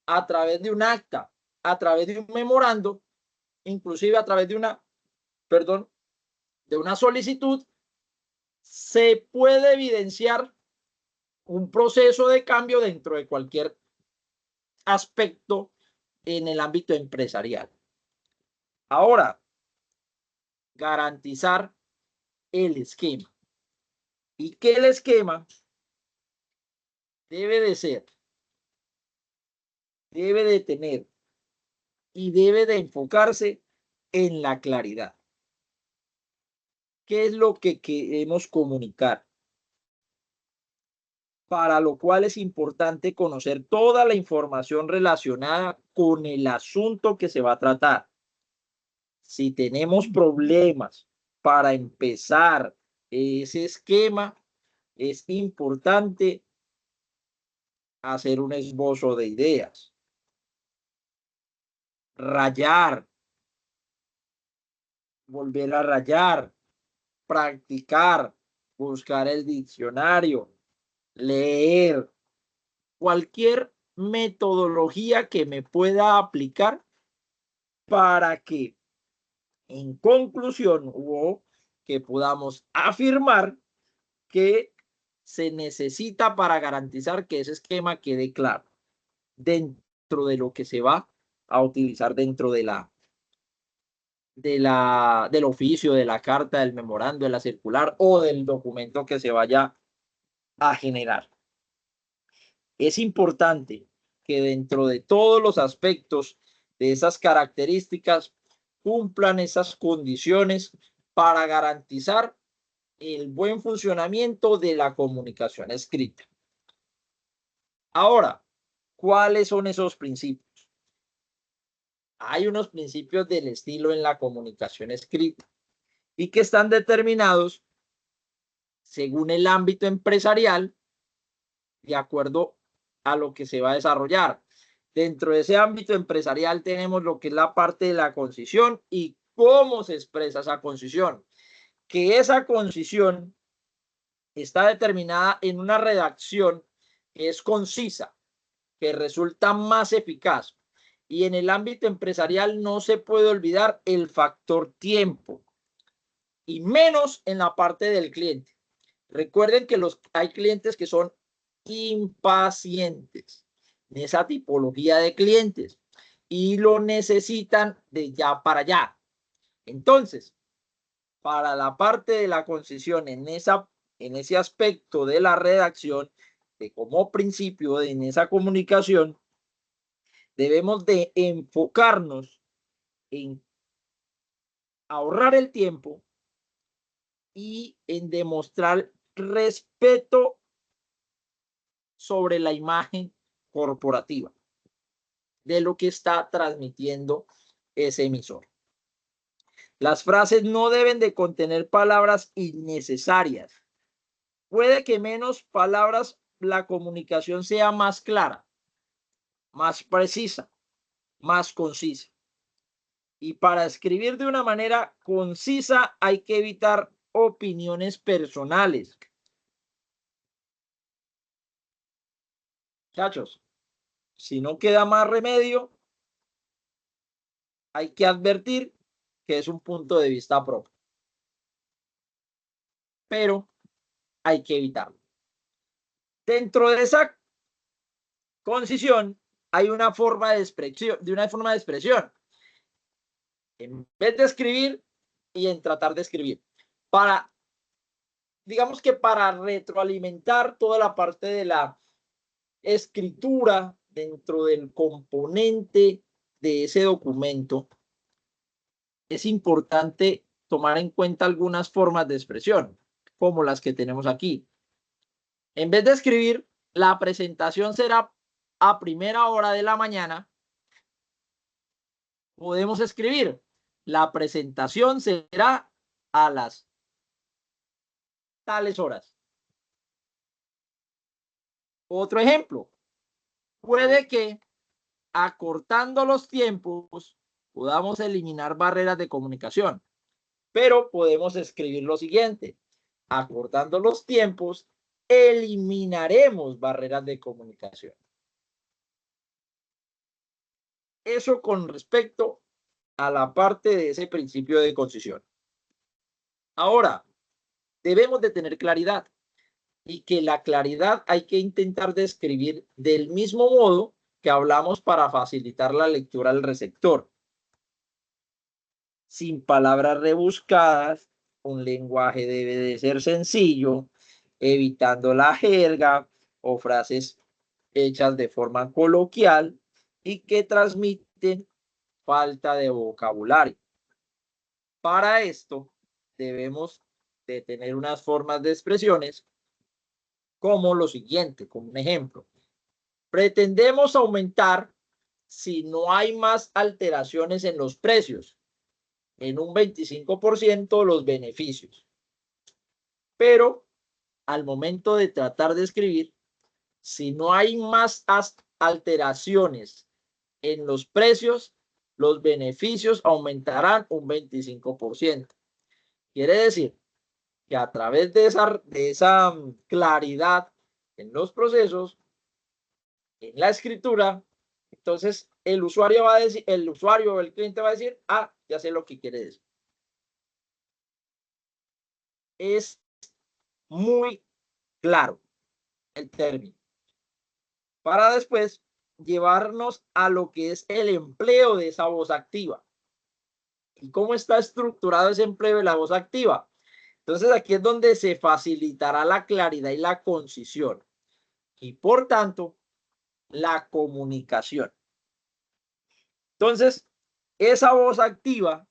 a través de un acta, a través de un memorando, inclusive a través de una, perdón, de una solicitud, se puede evidenciar un proceso de cambio dentro de cualquier aspecto en el ámbito empresarial. Ahora, garantizar el esquema. Y que el esquema debe de ser, debe de tener y debe de enfocarse en la claridad. ¿Qué es lo que queremos comunicar? Para lo cual es importante conocer toda la información relacionada con el asunto que se va a tratar. Si tenemos problemas para empezar ese esquema, es importante hacer un esbozo de ideas, rayar, volver a rayar, practicar, buscar el diccionario, leer, cualquier metodología que me pueda aplicar para que en conclusión o que podamos afirmar que se necesita para garantizar que ese esquema quede claro dentro de lo que se va a utilizar dentro del oficio, de la carta, del memorando, de la circular o del documento que se vaya a generar. Es importante que dentro de todos los aspectos de esas características cumplan esas condiciones para garantizar el buen funcionamiento de la comunicación escrita. Ahora, ¿cuáles son esos principios? Hay unos principios del estilo en la comunicación escrita y que están determinados según el ámbito empresarial de acuerdo a lo que se va a desarrollar. Dentro de ese ámbito empresarial tenemos lo que es la parte de la concisión y cómo se expresa esa concisión. Que esa concisión está determinada en una redacción que es concisa, que resulta más eficaz. Y en el ámbito empresarial no se puede olvidar el factor tiempo, y menos en la parte del cliente. Recuerden que hay clientes que son impacientes en esa tipología de clientes y lo necesitan de ya para allá. Entonces, para la parte de la concisión en ese aspecto de la redacción, de como principio en esa comunicación, debemos de enfocarnos en ahorrar el tiempo y en demostrar respeto sobre la imagen corporativa de lo que está transmitiendo ese emisor. Las frases no deben de contener palabras innecesarias. Puede que menos palabras la comunicación sea más clara, más precisa, más concisa. Y para escribir de una manera concisa hay que evitar opiniones personales. Muchachos, si no queda más remedio, hay que advertir que es un punto de vista propio. Pero hay que evitarlo. Dentro de esa concisión hay una forma de expresión. En vez de escribir y en tratar de escribir. Digamos que para retroalimentar toda la parte de la escritura dentro del componente de ese documento, es importante tomar en cuenta algunas formas de expresión, como las que tenemos aquí. En vez de escribir, la presentación será a primera hora de la mañana. Podemos escribir, la presentación será a las tales horas. Otro ejemplo, puede que acortando los tiempos podamos eliminar barreras de comunicación, pero podemos escribir lo siguiente: acortando los tiempos, eliminaremos barreras de comunicación. Eso con respecto a la parte de ese principio de concisión. Ahora, debemos de tener claridad, y que la claridad hay que intentar describir del mismo modo que hablamos para facilitar la lectura al receptor. Sin palabras rebuscadas, un lenguaje debe de ser sencillo, evitando la jerga o frases hechas de forma coloquial y que transmiten falta de vocabulario. Para esto debemos de tener unas formas de expresiones como lo siguiente, como un ejemplo. Pretendemos aumentar, si no hay más alteraciones en los precios, en un 25% los beneficios. Pero al momento de tratar de escribir, si no hay más alteraciones en los precios, los beneficios aumentarán un 25%. Quiere decir que a través de esa claridad en los procesos, en la escritura, entonces el usuario va a decir, o el cliente va a decir, ah, ya sé lo que quiere decir. Es muy claro el término. Para después llevarnos a lo que es el empleo de esa voz activa. ¿Y cómo está estructurado ese empleo de la voz activa? Entonces aquí es donde se facilitará la claridad y la concisión. Y por tanto, la comunicación. Entonces, esa voz activa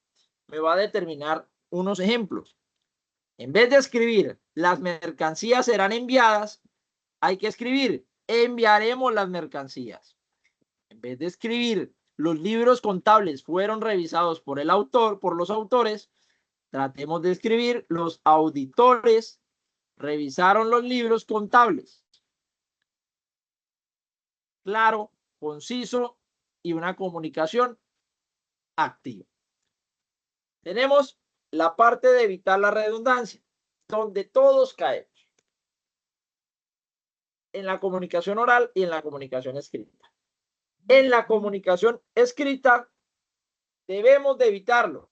me va a determinar unos ejemplos. En vez de escribir las mercancías serán enviadas, hay que escribir enviaremos las mercancías. En vez de escribir los libros contables fueron revisados por el autor, por los autores, tratemos de escribir los auditores revisaron los libros contables. Claro, conciso y una comunicación activa. Tenemos la parte de evitar la redundancia, donde todos caemos. En la comunicación oral y en la comunicación escrita. En la comunicación escrita debemos de evitarlo,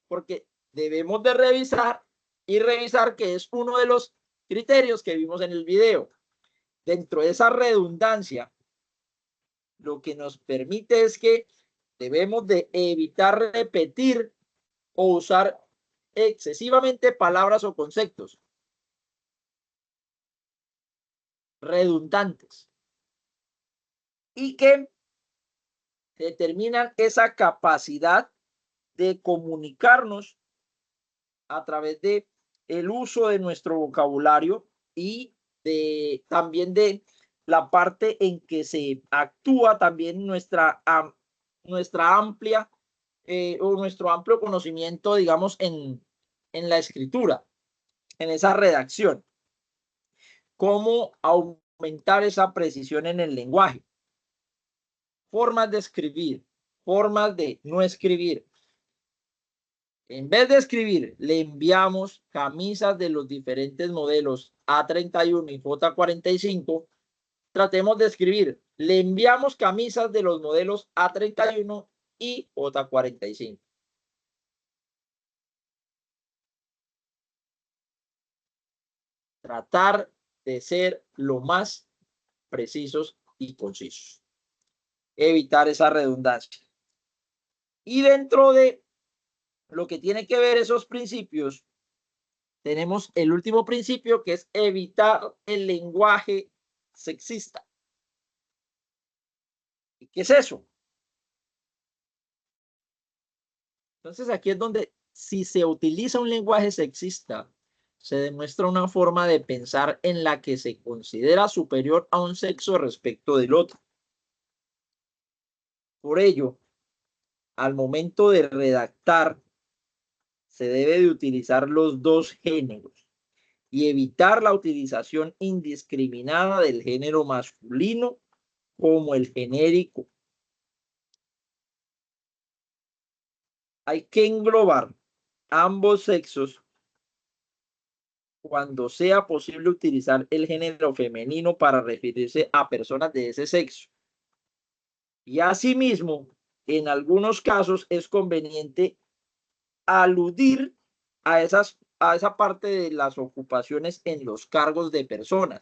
porque debemos de revisar que es uno de los criterios que vimos en el video. Dentro de esa redundancia, lo que nos permite es que debemos de evitar repetir o usar excesivamente palabras o conceptos redundantes y que determinan esa capacidad de comunicarnos a través de el uso de nuestro vocabulario y también de la parte en que se actúa también nuestra amplia o nuestro amplio conocimiento, digamos, en la escritura, en esa redacción. Cómo aumentar esa precisión en el lenguaje. Formas de escribir, formas de no escribir. En vez de escribir, le enviamos camisas de los diferentes modelos A31 y J45. Tratemos de escribir, le enviamos camisas de los modelos A31 y J45. Tratar de ser lo más precisos y concisos. Evitar esa redundancia. Y dentro de lo que tiene que ver esos principios, tenemos el último principio, que es evitar el lenguaje sexista. ¿Y qué es eso? Entonces aquí es donde, si se utiliza un lenguaje sexista, se demuestra una forma de pensar en la que se considera superior a un sexo respecto del otro. Por ello, al momento de redactar, se debe de utilizar los dos géneros. y evitar la utilización indiscriminada del género masculino como el genérico. Hay que englobar ambos sexos cuando sea posible utilizar el género femenino para referirse a personas de ese sexo. Y asimismo, en algunos casos es conveniente aludir a esa parte de las ocupaciones en los cargos de personas,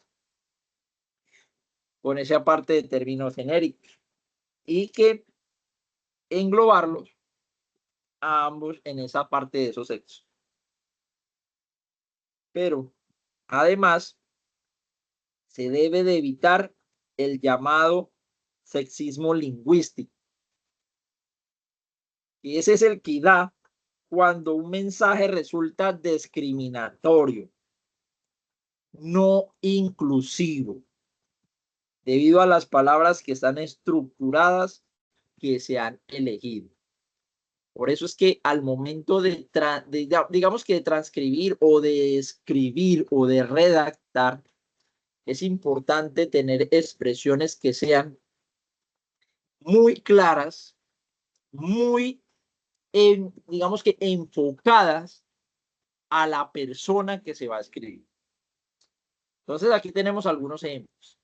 con esa parte de términos genéricos, y que englobarlos a ambos en esa parte de esos sexos. Pero además se debe de evitar el llamado sexismo lingüístico, y ese es el que da cuando un mensaje resulta discriminatorio, no inclusivo, debido a las palabras que están estructuradas que se han elegido. Por eso es que al momento digamos que de transcribir o de escribir o de redactar, es importante tener expresiones que sean muy claras, muy, digamos que enfocadas a la persona que se va a escribir. Entonces aquí tenemos algunos ejemplos.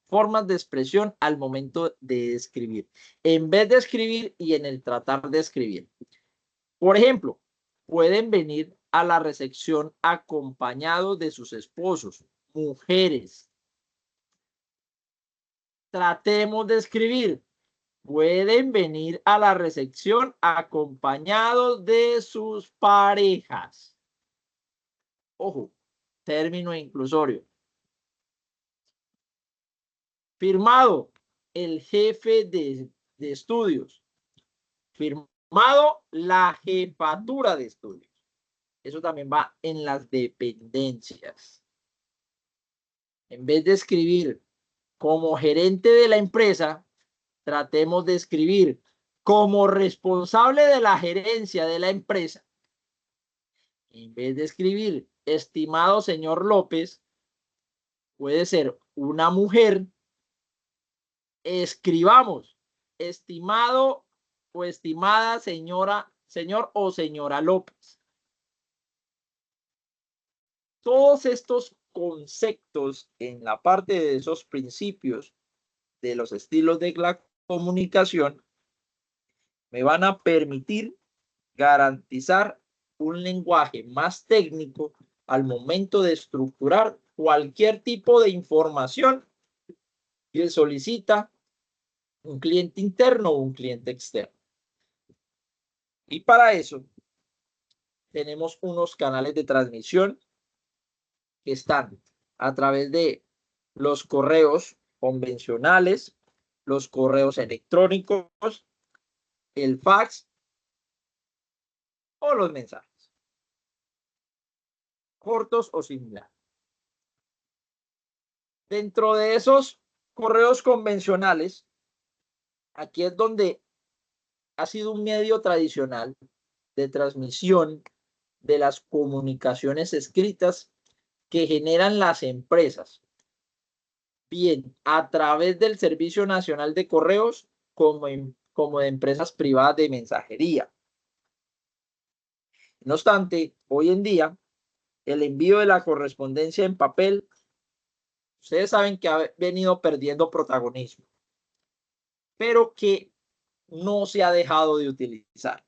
Formas de expresión al momento de escribir, en vez de escribir y en el tratar de escribir. Por ejemplo, pueden venir a la recepción acompañados de sus esposos, mujeres. Tratemos de escribir. Pueden venir a la recepción acompañados de sus parejas. Ojo, término inclusorio. Firmado el jefe de estudios. Firmado la jefatura de estudios. Eso también va en las dependencias. En vez de escribir como gerente de la empresa, tratemos de escribir como responsable de la gerencia de la empresa. En vez de escribir estimado señor López, puede ser una mujer. Escribamos estimado o estimada señora, señor o señora López. Todos estos conceptos en la parte de esos principios de los estilos de la comunicación me van a permitir garantizar un lenguaje más técnico al momento de estructurar cualquier tipo de información que solicita un cliente interno o un cliente externo. Y para eso tenemos unos canales de transmisión que están a través de los correos convencionales, los correos electrónicos, el fax o los mensajes cortos o similares. Dentro de esos correos convencionales, aquí es donde ha sido un medio tradicional de transmisión de las comunicaciones escritas que generan las empresas, bien a través del Servicio Nacional de Correos como de empresas privadas de mensajería. No obstante, hoy en día, el envío de la correspondencia en papel, ustedes saben que ha venido perdiendo protagonismo, pero que no se ha dejado de utilizar.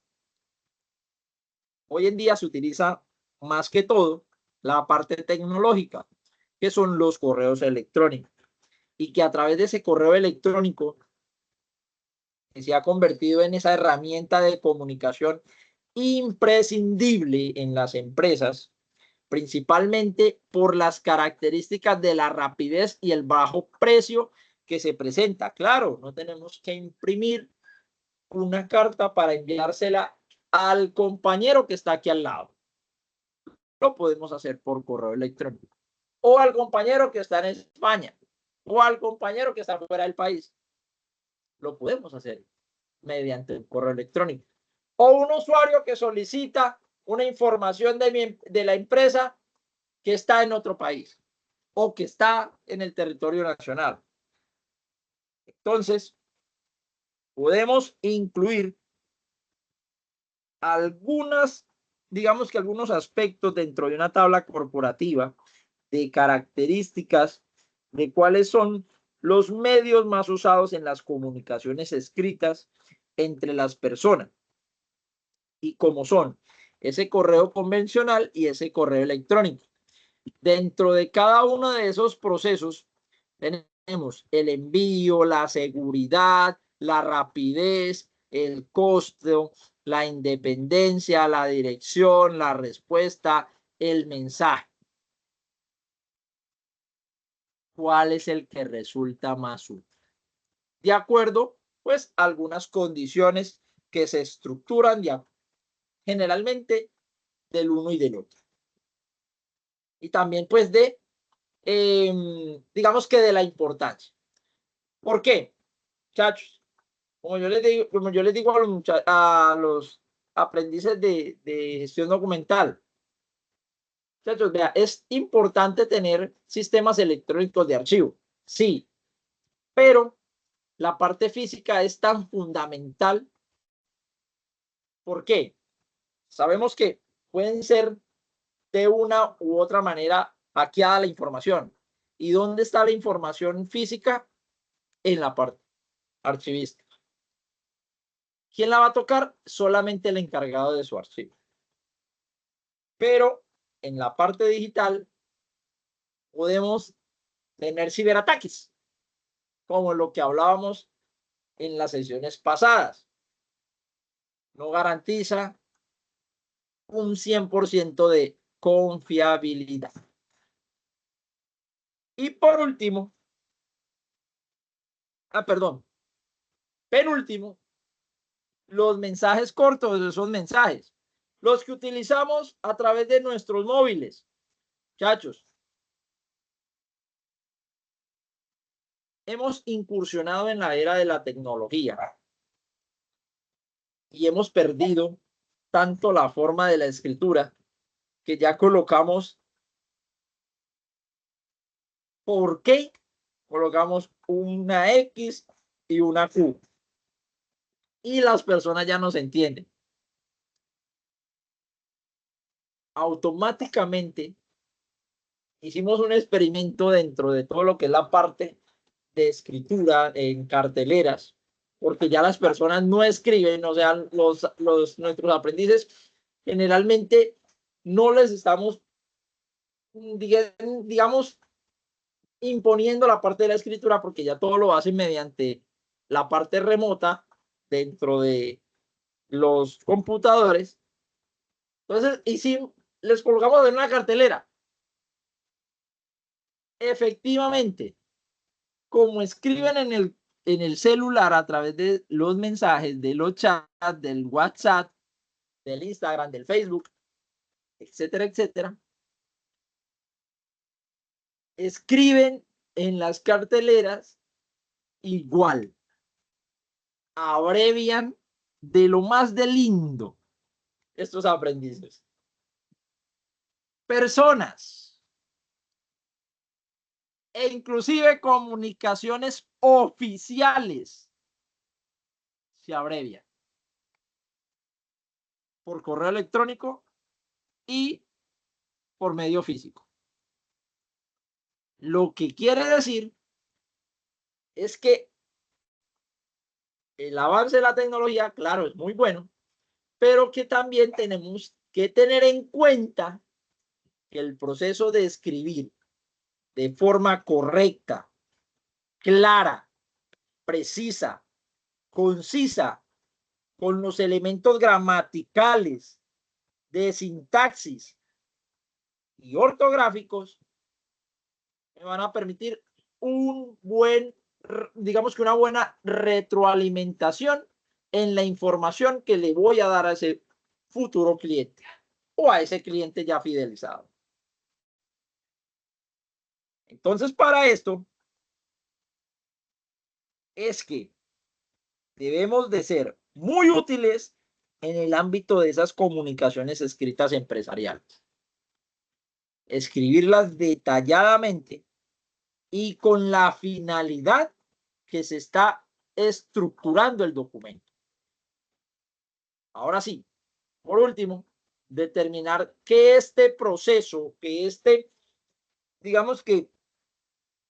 Hoy en día se utiliza más que todo la parte tecnológica, que son los correos electrónicos, y que a través de ese correo electrónico se ha convertido en esa herramienta de comunicación imprescindible en las empresas, principalmente por las características de la rapidez y el bajo precio que se presenta. Claro, no tenemos que imprimir una carta para enviársela al compañero que está aquí al lado. Lo podemos hacer por correo electrónico. O al compañero que está en España. O al compañero que está fuera del país. Lo podemos hacer mediante el correo electrónico. O un usuario que solicita una información de la empresa que está en otro país o que está en el territorio nacional. Entonces, podemos incluir digamos que algunos aspectos dentro de una tabla corporativa de características de cuáles son los medios más usados en las comunicaciones escritas entre las personas y cómo son ese correo convencional y ese correo electrónico. Dentro de cada uno de esos procesos tenemos el envío, la seguridad, la rapidez, el costo, la independencia, la dirección, la respuesta, el mensaje. ¿Cuál es el que resulta más útil? De acuerdo, pues, a algunas condiciones que se estructuran generalmente del uno y del otro. Y también, pues, digamos que de la importancia. ¿Por qué? Muchachos, como yo les digo a los aprendices de gestión documental, muchachos, vea, es importante tener sistemas electrónicos de archivo, sí, pero la parte física es tan fundamental. ¿Por qué? Sabemos que pueden ser de una u otra manera hackeada la información. ¿Y dónde está la información física? En la parte archivística. ¿Quién la va a tocar? Solamente el encargado de su archivo. Pero en la parte digital podemos tener ciberataques, como lo que hablábamos en las sesiones pasadas. No garantiza un 100% de confiabilidad. Y por último, penúltimo, los mensajes cortos, esos mensajes, los que utilizamos a través de nuestros móviles. Muchachos, hemos incursionado en la era de la tecnología y hemos perdido tanto la forma de la escritura que ya colocamos, ¿por qué? Colocamos una X y una Q. Y las personas ya no se entienden. Automáticamente hicimos un experimento dentro de todo lo que es la parte de escritura en carteleras, porque ya las personas no escriben, o sea, nuestros aprendices generalmente no les estamos, digamos, imponiendo la parte de la escritura, porque ya todo lo hacen mediante la parte remota dentro de los computadores. Entonces, y si les colocamos en una cartelera, efectivamente, como escriben en el celular a través de los mensajes, de los chats, del WhatsApp, del Instagram, del Facebook, etcétera, etcétera, escriben en las carteleras igual, abrevian de lo más de lindo estos aprendices. Personas e inclusive comunicaciones oficiales se abrevian por correo electrónico y por medio físico. Lo que quiere decir es que el avance de la tecnología, claro, es muy bueno, pero que también tenemos que tener en cuenta que el proceso de escribir de forma correcta, clara, precisa, concisa, con los elementos gramaticales, de sintaxis y ortográficos, me van a permitir digamos que una buena retroalimentación en la información que le voy a dar a ese futuro cliente o a ese cliente ya fidelizado. Entonces, para esto es que debemos de ser muy útiles en el ámbito de esas comunicaciones escritas empresariales. escribirlas detalladamente y con la finalidad que se está estructurando el documento. Ahora sí, por último, determinar que este proceso, digamos que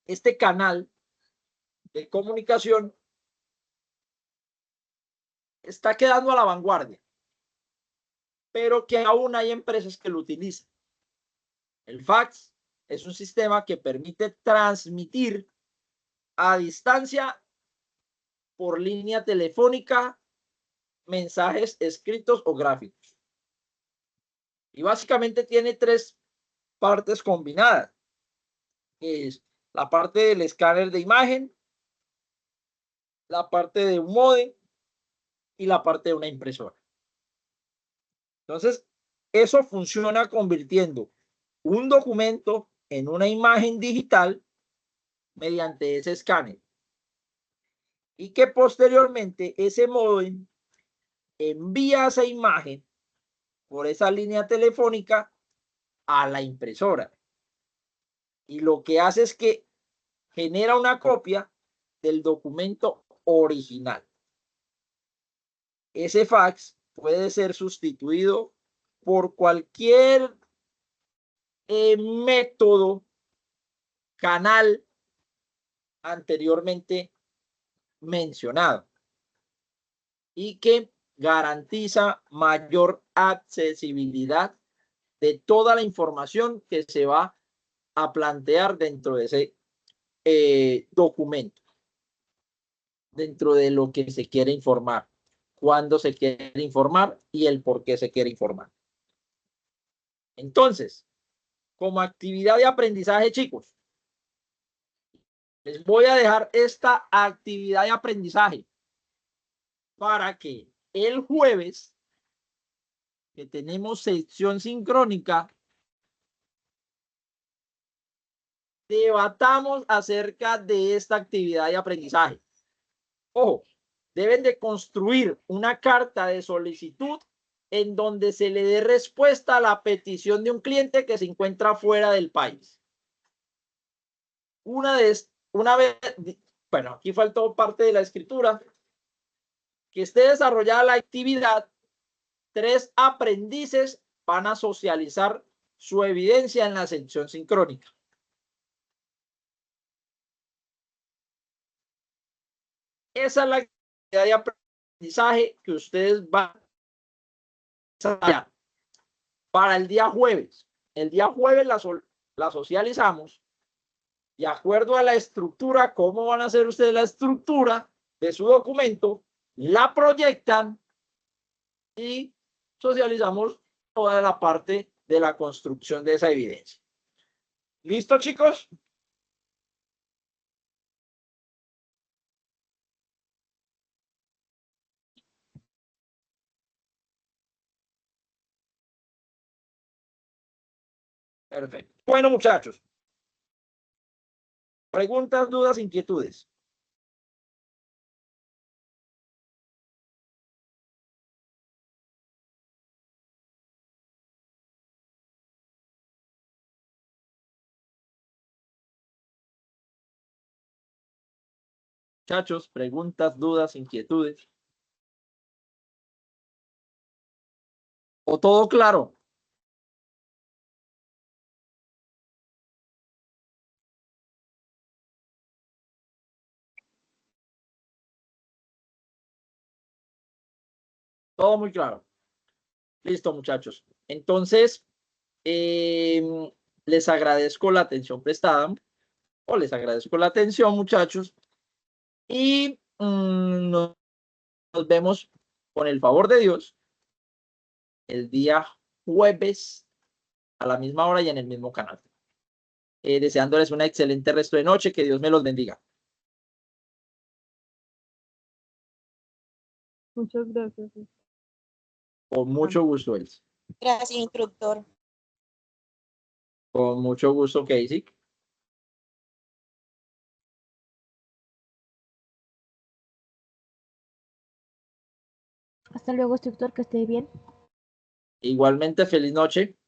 este canal de comunicación está quedando a la vanguardia, pero que aún hay empresas que lo utilizan. El fax es un sistema que permite transmitir a distancia por línea telefónica mensajes escritos o gráficos. Y básicamente tiene tres partes combinadas, que es la parte del escáner de imagen, la parte de un módem y la parte de una impresora. Entonces, eso funciona convirtiendo un documento en una imagen digital mediante ese escáner. Y que posteriormente ese módem envía esa imagen por esa línea telefónica a la impresora. Y lo que hace es que genera una copia del documento original. Ese fax puede ser sustituido por cualquier método, canal anteriormente mencionado y que garantiza mayor accesibilidad de toda la información que se va a plantear dentro de ese documento, dentro de lo que se quiere informar, cuándo se quiere informar y el por qué se quiere informar. Entonces, como actividad de aprendizaje, chicos, les voy a dejar esta actividad de aprendizaje para que el jueves, que tenemos sección sincrónica, debatamos acerca de esta actividad de aprendizaje. Ojo, deben de construir una carta de solicitud en donde se le dé respuesta a la petición de un cliente que se encuentra fuera del país. Una vez, bueno, aquí faltó parte de la escritura, que esté desarrollada la actividad, 3 aprendices van a socializar su evidencia en la sección sincrónica. Esa es la actividad de aprendizaje que ustedes van a desarrollar para el día jueves. El día jueves la socializamos y de acuerdo a la estructura, cómo van a hacer ustedes la estructura de su documento, la proyectan y socializamos toda la parte de la construcción de esa evidencia. ¿Listo, chicos? Perfecto. Bueno, muchachos. Preguntas, dudas, inquietudes. Muchachos, preguntas, dudas, inquietudes. ¿O todo claro? Todo muy claro. Listo, muchachos. Entonces, les agradezco la atención prestada, o les agradezco la atención, muchachos, y nos vemos con el favor de Dios el día jueves a la misma hora y en el mismo canal. Deseándoles un excelente resto de noche, que Dios me los bendiga. Muchas gracias. Con mucho gusto, Elsa. Gracias, instructor. Con mucho gusto, Casey. Hasta luego, instructor, que esté bien. Igualmente, feliz noche.